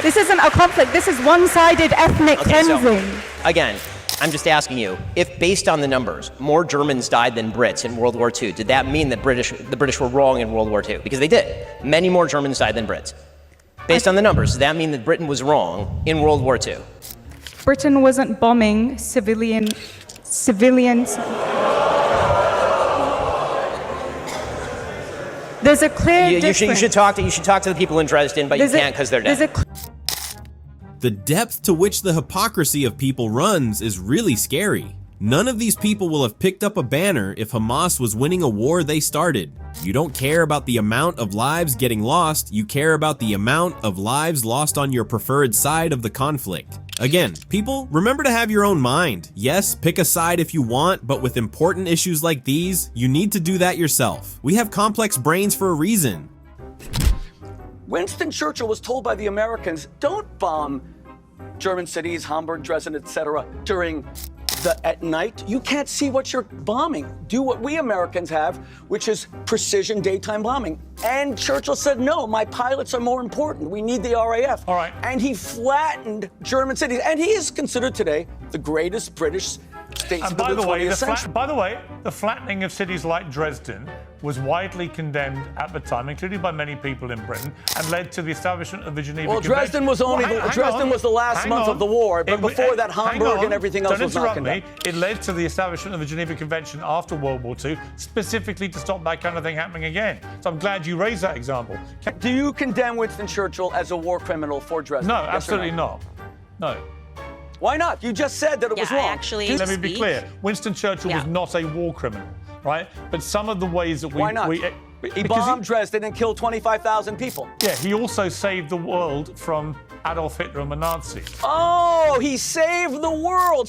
This isn't a conflict. This is one-sided ethnic cleansing. Again, I'm just asking you, if based on the numbers, more Germans died than Brits in World War II, did that mean that the British were wrong in World War II? Because they did. Many more Germans died than Brits. Based on the numbers, does that mean that Britain was wrong in World War II? Britain wasn't bombing civilians. There's a clear difference. You should talk to the people in Dresden, but you can't because they're dead. The depth to which the hypocrisy of people runs is really scary. None of these people will have picked up a banner if Hamas was winning a war they started. You don't care about the amount of lives getting lost, you care about the amount of lives lost on your preferred side of the conflict. Again, people, remember to have your own mind. Yes, pick a side if you want, but with important issues like these, you need to do that yourself. We have complex brains for a reason. Winston Churchill was told by the Americans, don't bomb German cities, Hamburg, Dresden, etc. at night. You can't see what you're bombing. Do what we Americans have, which is precision daytime bombing. And Churchill said, no, my pilots are more important. We need the RAF. All right. And he flattened German cities. And he is considered today the greatest British statesman And by of the the way, 20th century. the flattening of cities like Dresden was widely condemned at the time, including by many people in Britain, and led to the establishment of the Geneva Convention. Dresden was Dresden was the last month of the war, but before that, Hamburg and everything else was not condemned. It led to the establishment of the Geneva Convention after World War II, specifically to stop that kind of thing happening again. So I'm glad you raised that example. Do you condemn Winston Churchill as a war criminal for Dresden? No, Yes absolutely or not. No. Why not? You just said that it was wrong. Let me be clear. Winston Churchill was not a war criminal, right? But some of the ways that Why not? He bombed Dresden and killed 25,000 people. Yeah, he also saved the world from Adolf Hitler and the Nazis. Oh, he saved the world.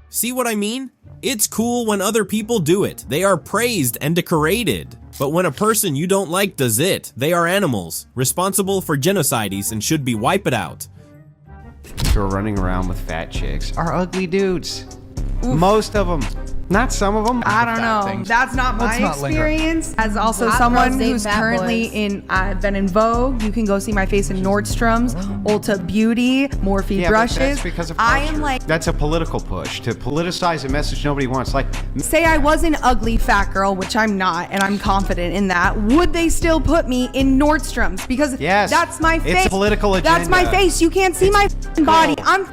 See what I mean? It's cool when other people do it. They are praised and decorated. But when a person you don't like does it, they are animals, responsible for genocides and should be wiped out. Who are running around with fat chicks are ugly dudes. Most of them. Not some of them. I don't know. That's not my experience. As also someone who's currently in, I've been in Vogue. You can go see my face in Nordstrom's, Ulta Beauty, Morphe brushes. That's because of I am like, that's a political push to politicize a message nobody wants. Like, say I was an ugly fat girl, which I'm not, and I'm confident in that. Would they still put me in Nordstrom's? Because yes, that's my face. It's political agenda. That's my face. You can't see my body. I'm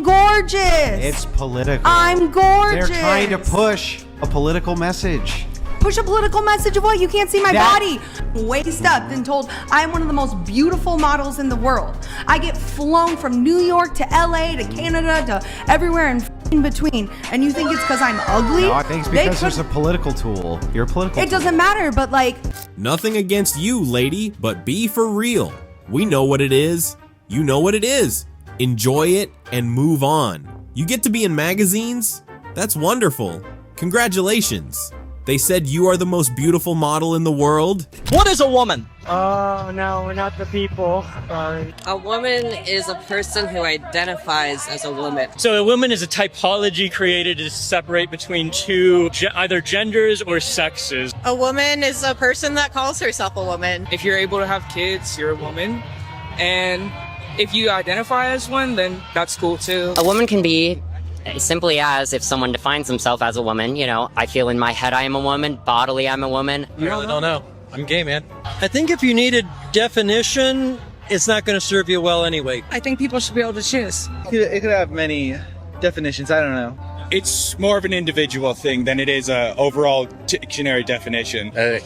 gorgeous. It's political. I'm gorgeous. They're trying to push a political message. Push a political message of what? You can't see my body. Waist up and told I'm one of the most beautiful models in the world. I get flown from New York to LA to Canada to everywhere in between. And you think it's because I'm ugly? No, I think it's because there's a political tool. You're a political tool. It doesn't matter, but like... Nothing against you, lady, but be for real. We know what it is. You know what it is. Enjoy it and move on. You get to be in magazines? That's wonderful. Congratulations. They said you are the most beautiful model in the world. What is a woman? Oh, no, we're not the people. Sorry. A woman is a person who identifies as a woman. So a woman is a typology created to separate between two either genders or sexes. A woman is a person that calls herself a woman. If you're able to have kids, you're a woman. And if you identify as one, then that's cool too. A woman can be simply as if someone defines themselves as a woman, you know, I feel in my head I am a woman, bodily I'm a woman. I really don't know. I'm gay, man. I think if you need a definition, it's not going to serve you well anyway. I think people should be able to choose. It could have many definitions. I don't know. It's more of an individual thing than it is a overall dictionary definition. A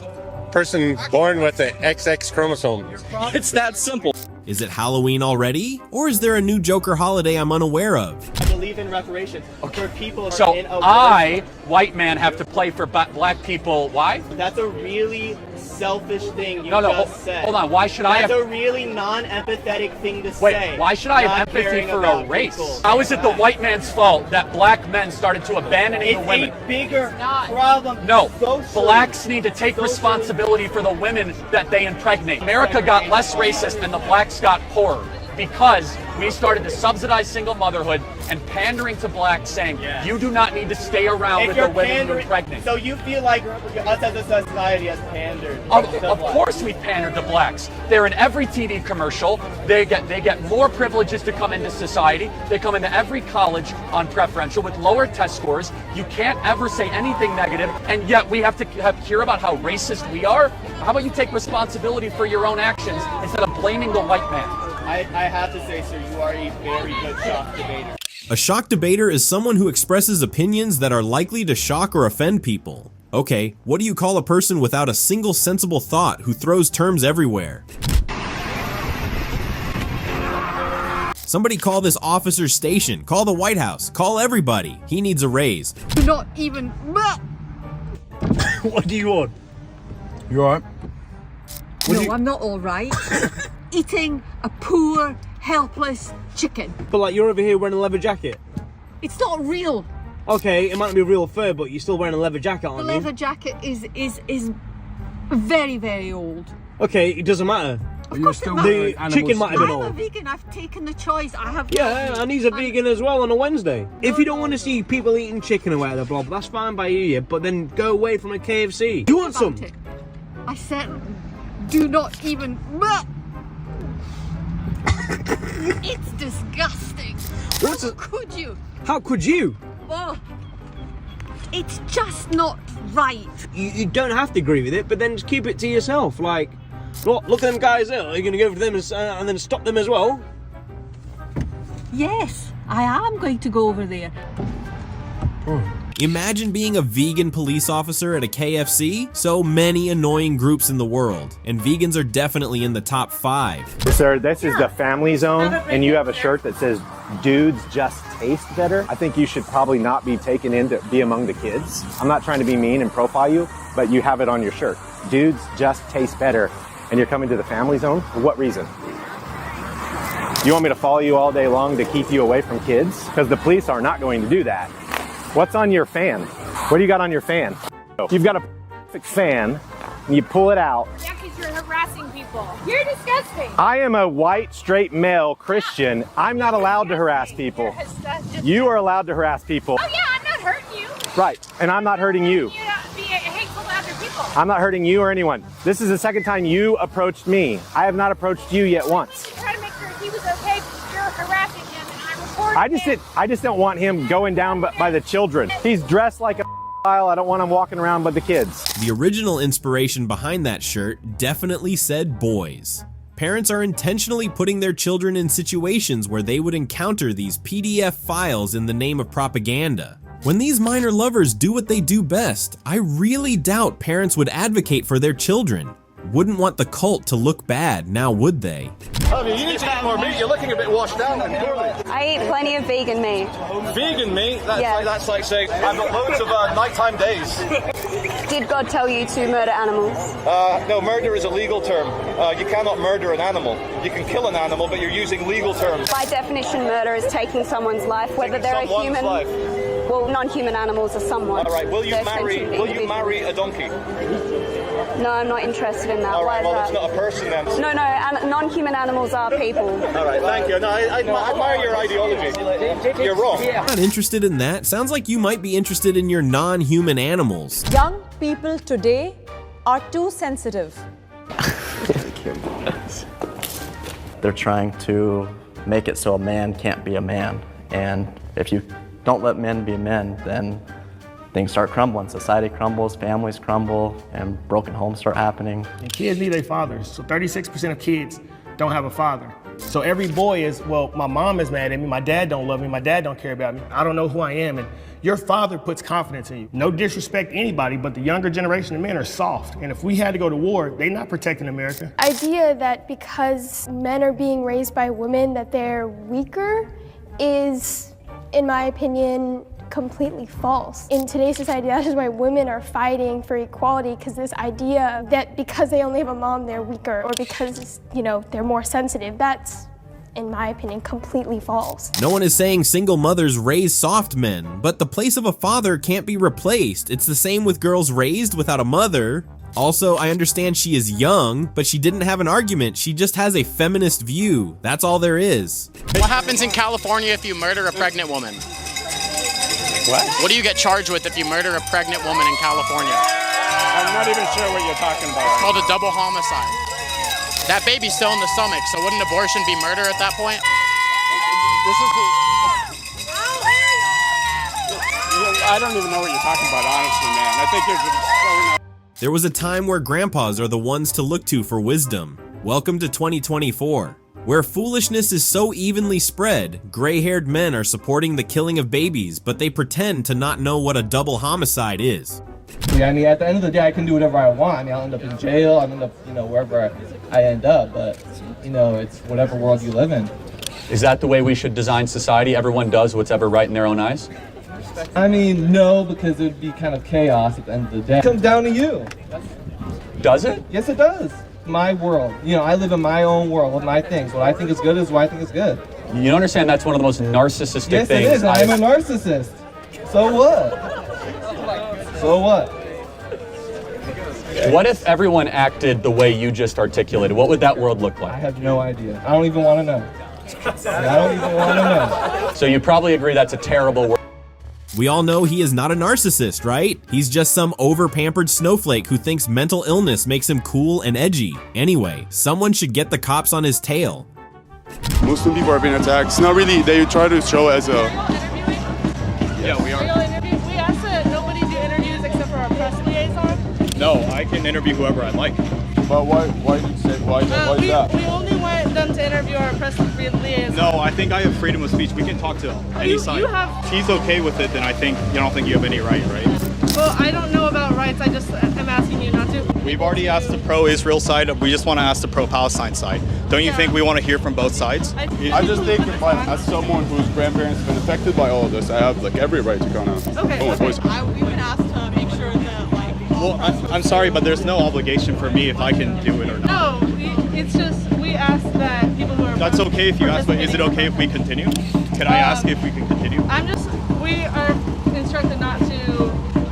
person born with the XX chromosome. It's that simple. Is it Halloween already? Or is there a new Joker holiday I'm unaware of? I believe in reparations for people. So I, white man, have to play for black people. Why? That's a really selfish thing you just said. Hold on. Why should I have... That's a really non-empathetic thing to say. Wait, why should I have empathy for a race? How is it the white man's fault that black men started to abandon the women? It's a bigger problem. No, blacks need to take responsibility for the women that they impregnate. America got less racist and the blacks got poorer because we started to subsidize single motherhood and pandering to blacks, saying you do not need to stay around with the women you impregnate. So you feel like us as a society has pandered? Of course we pandered to blacks. They're in every TV commercial. They get more privileges to come into society. They come into every college on preferential with lower test scores. You can't ever say anything negative, and yet we have to hear about how racist we are. How about you take responsibility for your own actions instead of blaming the white man? I have to say, sir, you are a very good shock debater. A shock debater is someone who expresses opinions that are likely to shock or offend people. Okay, what do you call a person without a single sensible thought who throws terms everywhere? Somebody call this officer's station, call the White House, call everybody. He needs a raise. You're not even... What do you want? You alright? No, I'm not alright. Eating a poor, helpless chicken. But like you're over here wearing a leather jacket. It's not real. Okay, it might not be real fur, but you're still wearing a leather jacket, aren't you? The leather jacket is very, very old. Okay, it doesn't matter. Of course it the chicken might have been old. I'm a vegan. I've taken the choice. I have. Yeah, and he's a vegan as well on a Wednesday. If you don't want to see people eating chicken or whatever, blah, that's fine by you, but then go away from a KFC. You want some? I said, do not even. It's disgusting. Could you? How could you? Oh, it's just not right. You don't have to agree with it, but then just keep it to yourself. Like, look at them guys there. Are you going to go for them and then stop them as well? Yes, I am going to go over there. Imagine being a vegan police officer at a KFC. So many annoying groups in the world, and vegans are definitely in the top 5. Sir, this is the family zone, and you have a shirt that says, dudes just taste better. I think you should probably not be taken in to be among the kids. I'm not trying to be mean and profile you, but you have it on your shirt. Dudes just taste better, and you're coming to the family zone? For what reason? You want me to follow you all day long to keep you away from kids? Because the police are not going to do that. What's on your fan? What do you got on your fan? You've got a perfect fan, and you pull it out. Yeah, because you're harassing people. You're disgusting. I am a white, straight male Christian. I'm not allowed to harass people. You are allowed to harass people. Oh yeah, I'm not hurting you. Right, and I'm not hurting you. You be hateful to other people. I'm not hurting you or anyone. This is the second time you approached me. I have not approached you yet once. Try to make sure he was okay because you're harassing him and I reported him. I just don't want him going down by the children. He's dressed like a I don't want him walking around with the kids. The original inspiration behind that shirt definitely said boys. Parents are intentionally putting their children in situations where they would encounter these PDF files in the name of propaganda. When these minor lovers do what they do best, I really doubt parents would advocate for their children. Wouldn't want the cult to look bad, now would they? You need to eat more meat. You're looking a bit washed out and poorly. I eat plenty of vegan meat. Vegan meat? That's like saying I've got loads of nighttime days. Did God tell you to murder animals? No, murder is a legal term. You cannot murder an animal. You can kill an animal, but you're using legal terms. By definition, murder is taking someone's life, whether they're a human. Life. Well, non-human animals are someone. All right. Will you marry a donkey? No, I'm not interested in that. All right. Why Well, is it's not a person then. No, non-human animals are people. All right. Thank you. No, I admire your ideology. You're wrong. Not interested in that? Sounds like you might be interested in your non-human animals. Young people today are too sensitive. They're trying to make it so a man can't be a man. And if you don't let men be men, then things start crumbling. Society crumbles, families crumble, and broken homes start happening. And kids need their fathers. So 36% of kids don't have a father. So every boy is, well, my mom is mad at me, my dad don't love me, my dad don't care about me, I don't know who I am. And your father puts confidence in you. No disrespect to anybody, but the younger generation of men are soft. And if we had to go to war, they're not protecting America. Idea that because men are being raised by women that they're weaker is, in my opinion, completely false. In today's society, that is why women are fighting for equality, because this idea that because they only have a mom, they're weaker, or because, they're more sensitive, that's, in my opinion, completely false. No one is saying single mothers raise soft men, but the place of a father can't be replaced. It's the same with girls raised without a mother. Also, I understand she is young, but she didn't have an argument. She just has a feminist view. That's all there is. What happens in California if you murder a pregnant woman? What do you get charged with if you murder a pregnant woman in California? I'm not even sure what you're talking about. It's called a double homicide. That baby's still in the stomach, so wouldn't abortion be murder at that point? I don't even know what you're talking about, honestly, man. I think you're just... There was a time where grandpas are the ones to look to for wisdom. Welcome to 2024. Where foolishness is so evenly spread, gray-haired men are supporting the killing of babies, but they pretend to not know what a double homicide is. Yeah, I mean, at the end of the day, I can do whatever I want. I mean, I'll end up in jail, I'll end up, wherever I end up, but, it's whatever world you live in. Is that the way we should design society? Everyone does what's ever right in their own eyes? I mean, no, because it would be kind of chaos at the end of the day. It comes down to you. Does it? Yes, it does. My world. I live in my own world with my things. What I think is good is what I think is good. You understand that's one of the most narcissistic things. Yes, it is. I'm a narcissist. So what? So what? What if everyone acted the way you just articulated? What would that world look like? I have no idea. I don't even want to know. I don't even want to know. So you probably agree that's a terrible world. We all know he is not a narcissist, right? He's just some over-pampered snowflake who thinks mental illness makes him cool and edgy. Anyway, someone should get the cops on his tail. Muslim people are being attacked. It's not really, they try to show as a... Yeah, we are. We asked that nobody do interviews except for our press liaison. No, I can interview whoever I like. But why did you say, why is that? We only want them to interview our press liaison. No, I think I have freedom of speech. We can talk to any side. If he's okay with it, then I don't think you have any right? Well, I don't know about rights. I'm asking you not to. We've already asked the pro-Israel side. We just want to ask the pro-Palestine side. Don't you think we want to hear from both sides? I just think as someone whose grandparents have been affected by all of this, I have every right to come out. Okay. We would ask to make sure that Well, I'm sorry, but there's no obligation for me if I can do it or not. No, it's just we ask that people who are... That's okay if you ask, but is it okay if we continue? Can I ask if we can continue? We are instructed not to.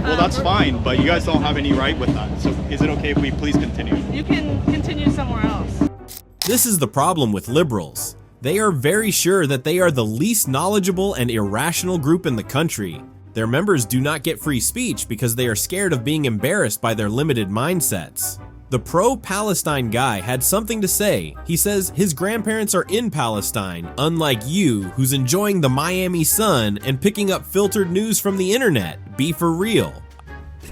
Well, that's fine, but you guys don't have any right with that. So is it okay if we please continue? You can continue somewhere else. This is the problem with liberals. They are very sure that they are the least knowledgeable and irrational group in the country. Their members do not get free speech because they are scared of being embarrassed by their limited mindsets. The pro-Palestine guy had something to say. He says his grandparents are in Palestine, unlike you, who's enjoying the Miami sun and picking up filtered news from the internet. Be for real.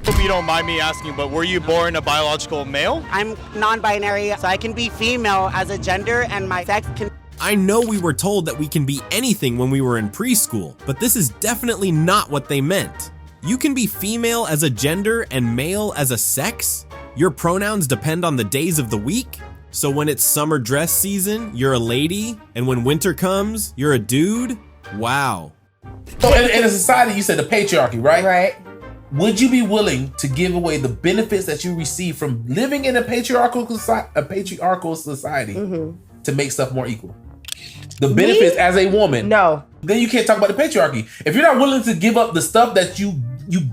Hope you don't mind me asking, but were you born a biological male? I'm non-binary, so I can be female as a gender, and my sex can... I know we were told that we can be anything when we were in preschool, but this is definitely not what they meant. You can be female as a gender and male as a sex? Your pronouns depend on the days of the week? So when it's summer dress season, you're a lady, and when winter comes, you're a dude? Wow. So in a society, you said the patriarchy, right? Right. Would you be willing to give away the benefits that you receive from living in a patriarchal society to make stuff more equal? The benefits as a woman. No. Then you can't talk about the patriarchy. If you're not willing to give up the stuff that you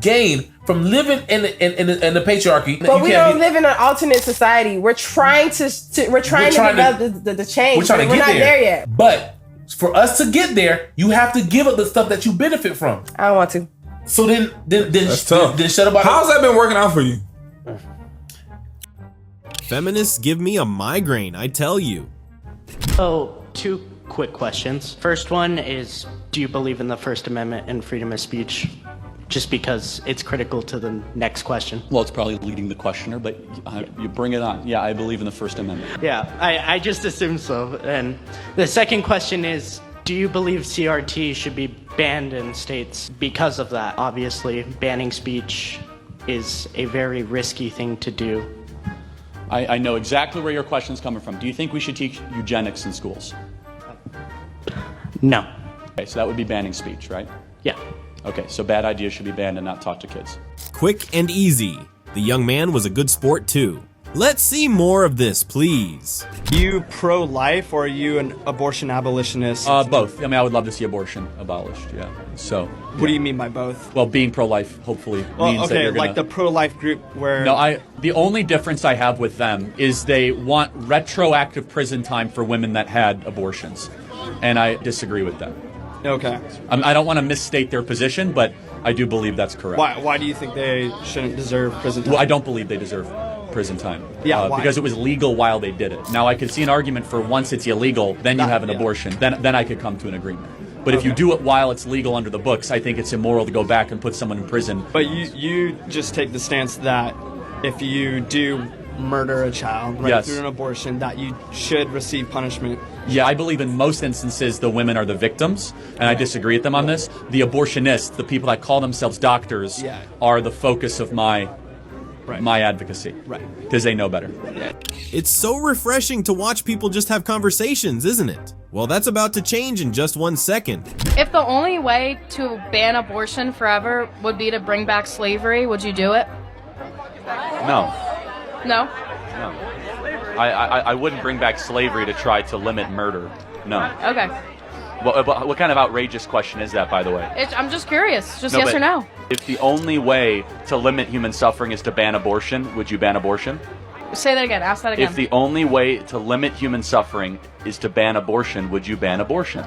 gain from living in the patriarchy, but we don't live in an alternate society. We're trying to develop the change. We're trying to We're get not there yet. But for us to get there, you have to give up the stuff that you benefit from. I don't want to. So then That's tough. Then shut about. How's that been working out for you? Feminists give me a migraine, I tell you. Oh, two quick questions. First one is, do you believe in the First Amendment and freedom of speech? Just because it's critical to the next question. Well, it's probably leading the questioner, but you bring it on. Yeah, I believe in the First Amendment. Yeah, I just assumed so. And the second question is, do you believe CRT should be banned in states because of that? Obviously, banning speech is a very risky thing to do. I know exactly where your question's coming from. Do you think we should teach eugenics in schools? No. Okay, so that would be banning speech, right? Yeah. Okay, so bad ideas should be banned and not taught to kids. Quick and easy. The young man was a good sport too. Let's see more of this, please. Are you pro-life or are you an abortion abolitionist? Both. I mean, I would love to see abortion abolished, yeah. So. What do you mean by both? Well, being pro-life hopefully means that you're gonna... like the pro-life group where... No, the only difference I have with them is they want retroactive prison time for women that had abortions. And I disagree with them. Okay. I don't want to misstate their position, but I do believe that's correct. Why do you think they shouldn't deserve prison time? Well, I don't believe they deserve prison time. Yeah, why? Because it was legal while they did it. Now, I could see an argument for once it's illegal, then you have an abortion. Then I could come to an agreement. But if you do it while it's legal under the books, I think it's immoral to go back and put someone in prison. But you just take the stance that if you do murder a child through an abortion, that you should receive punishment. Yeah, I believe in most instances the women are the victims, and I disagree with them on this. The abortionists, the people that call themselves doctors, are the focus of my advocacy. Right. Because they know better. It's so refreshing to watch people just have conversations, isn't it? Well, that's about to change in just 1 second. If the only way to ban abortion forever would be to bring back slavery, would you do it? No. No? No. I wouldn't bring back slavery to try to limit murder. No. Okay. What kind of outrageous question is that, by the way? I'm just curious. Just yes or no. If the only way to limit human suffering is to ban abortion, would you ban abortion? Say that again. Ask that again. If the only way to limit human suffering is to ban abortion, would you ban abortion?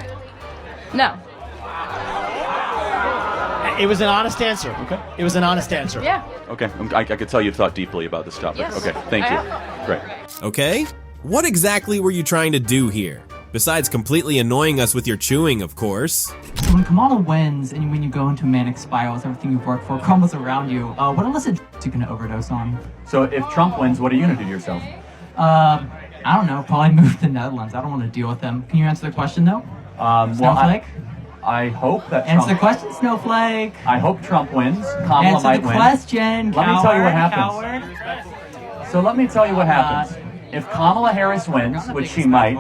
No. It was an honest answer. Okay. It was an honest answer. Yeah. Okay. I could tell you've thought deeply about this topic. Yes. Okay. Thank you. Great. Okay? What exactly were you trying to do here? Besides completely annoying us with your chewing, of course. So when Kamala wins, and when you go into manic spirals, everything you've worked for crumbles around you, what illicit you can overdose on? So if Trump wins, what are you going to do to yourself? I don't know, probably move to the Netherlands. I don't want to deal with them. Can you answer the question, though? Snowflake? I hope that Answer the question, Snowflake. I hope Trump wins. Kamala might win. Answer the question, Let me tell you what happens. So let me tell you what happens. If Kamala Harris wins, which she might,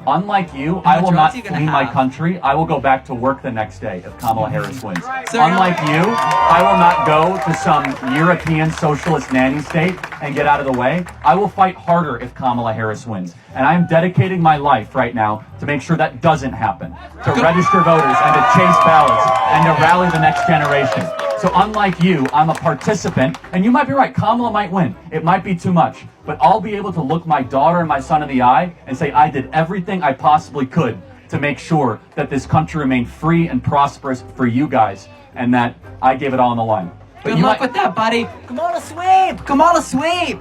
unlike you, I will not flee my country. I will go back to work the next day if Kamala Harris wins. Unlike you, I will not go to some European socialist nanny state and get out of the way. I will fight harder if Kamala Harris wins. And I am dedicating my life right now to make sure that doesn't happen, to register voters and to chase ballots and to rally the next generation. So unlike you, I'm a participant, and you might be right, Kamala might win. It might be too much, but I'll be able to look my daughter and my son in the eye and say I did everything I possibly could to make sure that this country remained free and prosperous for you guys, and that I gave it all on the line. But Good luck with that, buddy. Kamala sweep! Kamala sweep!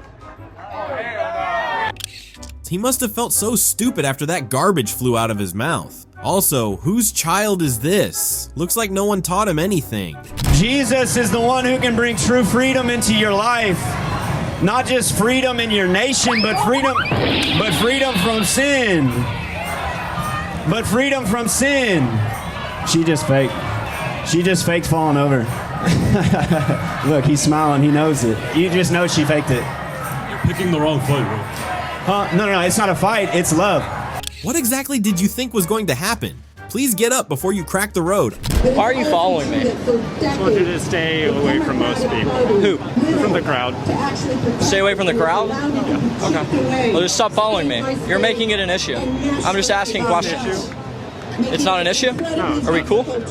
He must have felt so stupid after that garbage flew out of his mouth. Also, whose child is this? Looks like no one taught him anything. Jesus is the one who can bring true freedom into your life. Not just freedom in your nation, but freedom from sin. But freedom from sin. She just faked falling over. Look, he's smiling, he knows it. You just know she faked it. You're picking the wrong fight, bro. Huh? No, it's not a fight, it's love. What exactly did you think was going to happen? Please get up before you crack the road. Why are you following me? Just want you to stay away from most people. Who? From the crowd. Stay away from the crowd? Yeah. Okay. Well, just stop following me. You're making it an issue. I'm just asking questions. It's not an issue? No. Are we cool? No.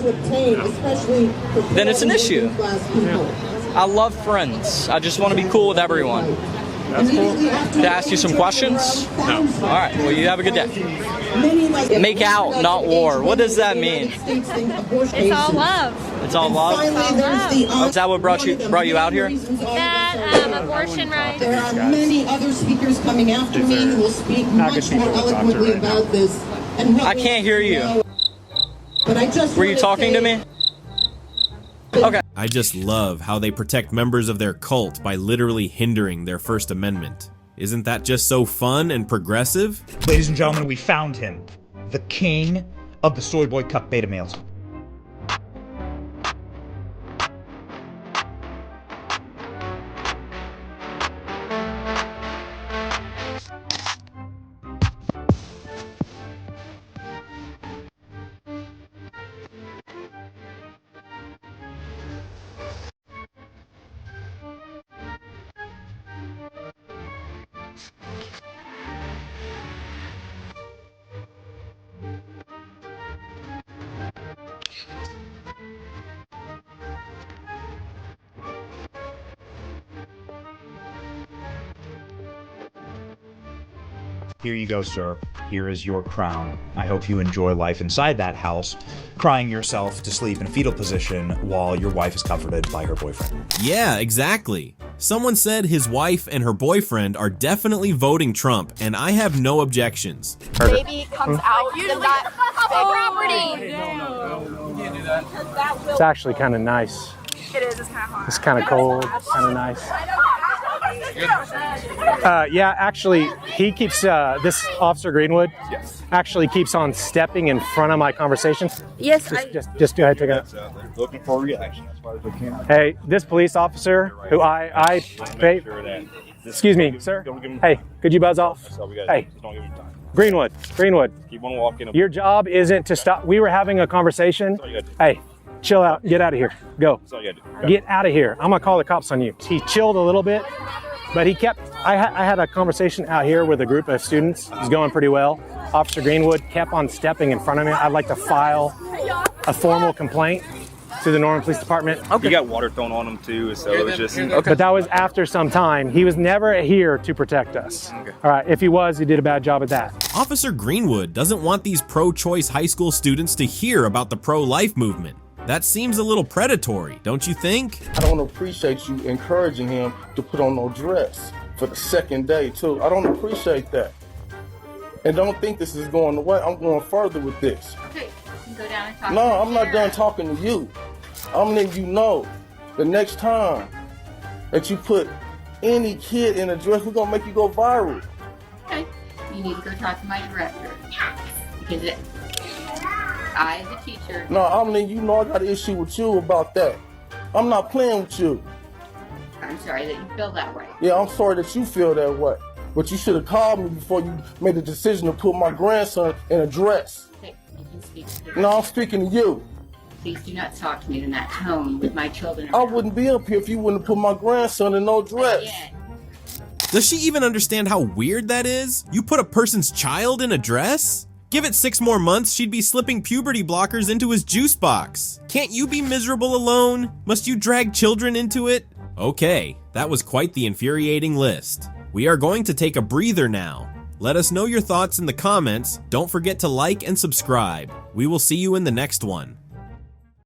Then it's an issue. Yeah. I love friends. I just want to be cool with everyone. That's cool. To ask you some questions? No. All right. Well, you have a good day. Make out, not war. What does that mean? It's all love. It's all love? Is that what brought you out here? That, abortion rights. There are many other speakers coming after me who will speak much more eloquently about this. I can't hear you. Were you talking to me? Okay. I just love how they protect members of their cult by literally hindering their First Amendment. Isn't that just so fun and progressive? Ladies and gentlemen, we found him. The king of the Soy Boy Cup beta males. Here you go, sir. Here is your crown. I hope you enjoy life inside that house, crying yourself to sleep in a fetal position while your wife is comforted by her boyfriend. Yeah, exactly. Someone said his wife and her boyfriend are definitely voting Trump, and I have no objections. Baby comes out, then that property. It's actually kind of nice. It is. It's kind of hot. It's kind of cold. Kind of nice. Yeah, actually, he keeps, this Officer Greenwood actually keeps on stepping in front of my conversation. Yes, just go ahead, take it. Looking for a reaction as far as we can. Hey, this police officer who I pay, excuse me, sir. Hey, could you buzz off? Hey, Greenwood. Keep on walking. Your job isn't to stop. We were having a conversation. Hey, chill out. Get out of here. Go. Get out of here. I'm gonna call the cops on you. He chilled a little bit, but he kept. I had a conversation out here with a group of students. It was going pretty well. Officer Greenwood kept on stepping in front of me. I'd like to file a formal complaint to the Norman Police Department. You got water thrown on him too, so it was just. But that was after some time. He was never here to protect us. All right, if he was, he did a bad job at that. Officer Greenwood doesn't want these pro-choice high school students to hear about the pro-life movement. That seems a little predatory, don't you think? I don't appreciate you encouraging him to put on no dress for the second day too. I don't appreciate that. And don't think this is going away. I'm going further with this. Okay, you can go down and talk. No, I'm not done talking to you. I'm letting you know the next time that you put any kid in a dress, we're gonna make you go viral. Okay, you need to go talk to my director. Because I, as a teacher. No, I'm letting you know I got an issue with you about that. I'm not playing with you. I'm sorry that you feel that way. Yeah, I'm sorry that you feel that way. But you should have called me before you made the decision to put my grandson in a dress. Okay, you can speak to me. No, I'm speaking to you. Please do not talk to me in that tone with my children around. I wouldn't be up here if you wouldn't have put my grandson in no dress. Does she even understand how weird that is? You put a person's child in a dress? Give it 6 more months, she'd be slipping puberty blockers into his juice box. Can't you be miserable alone? Must you drag children into it? Okay, that was quite the infuriating list. We are going to take a breather now. Let us know your thoughts in the comments. Don't forget to like and subscribe. We will see you in the next one.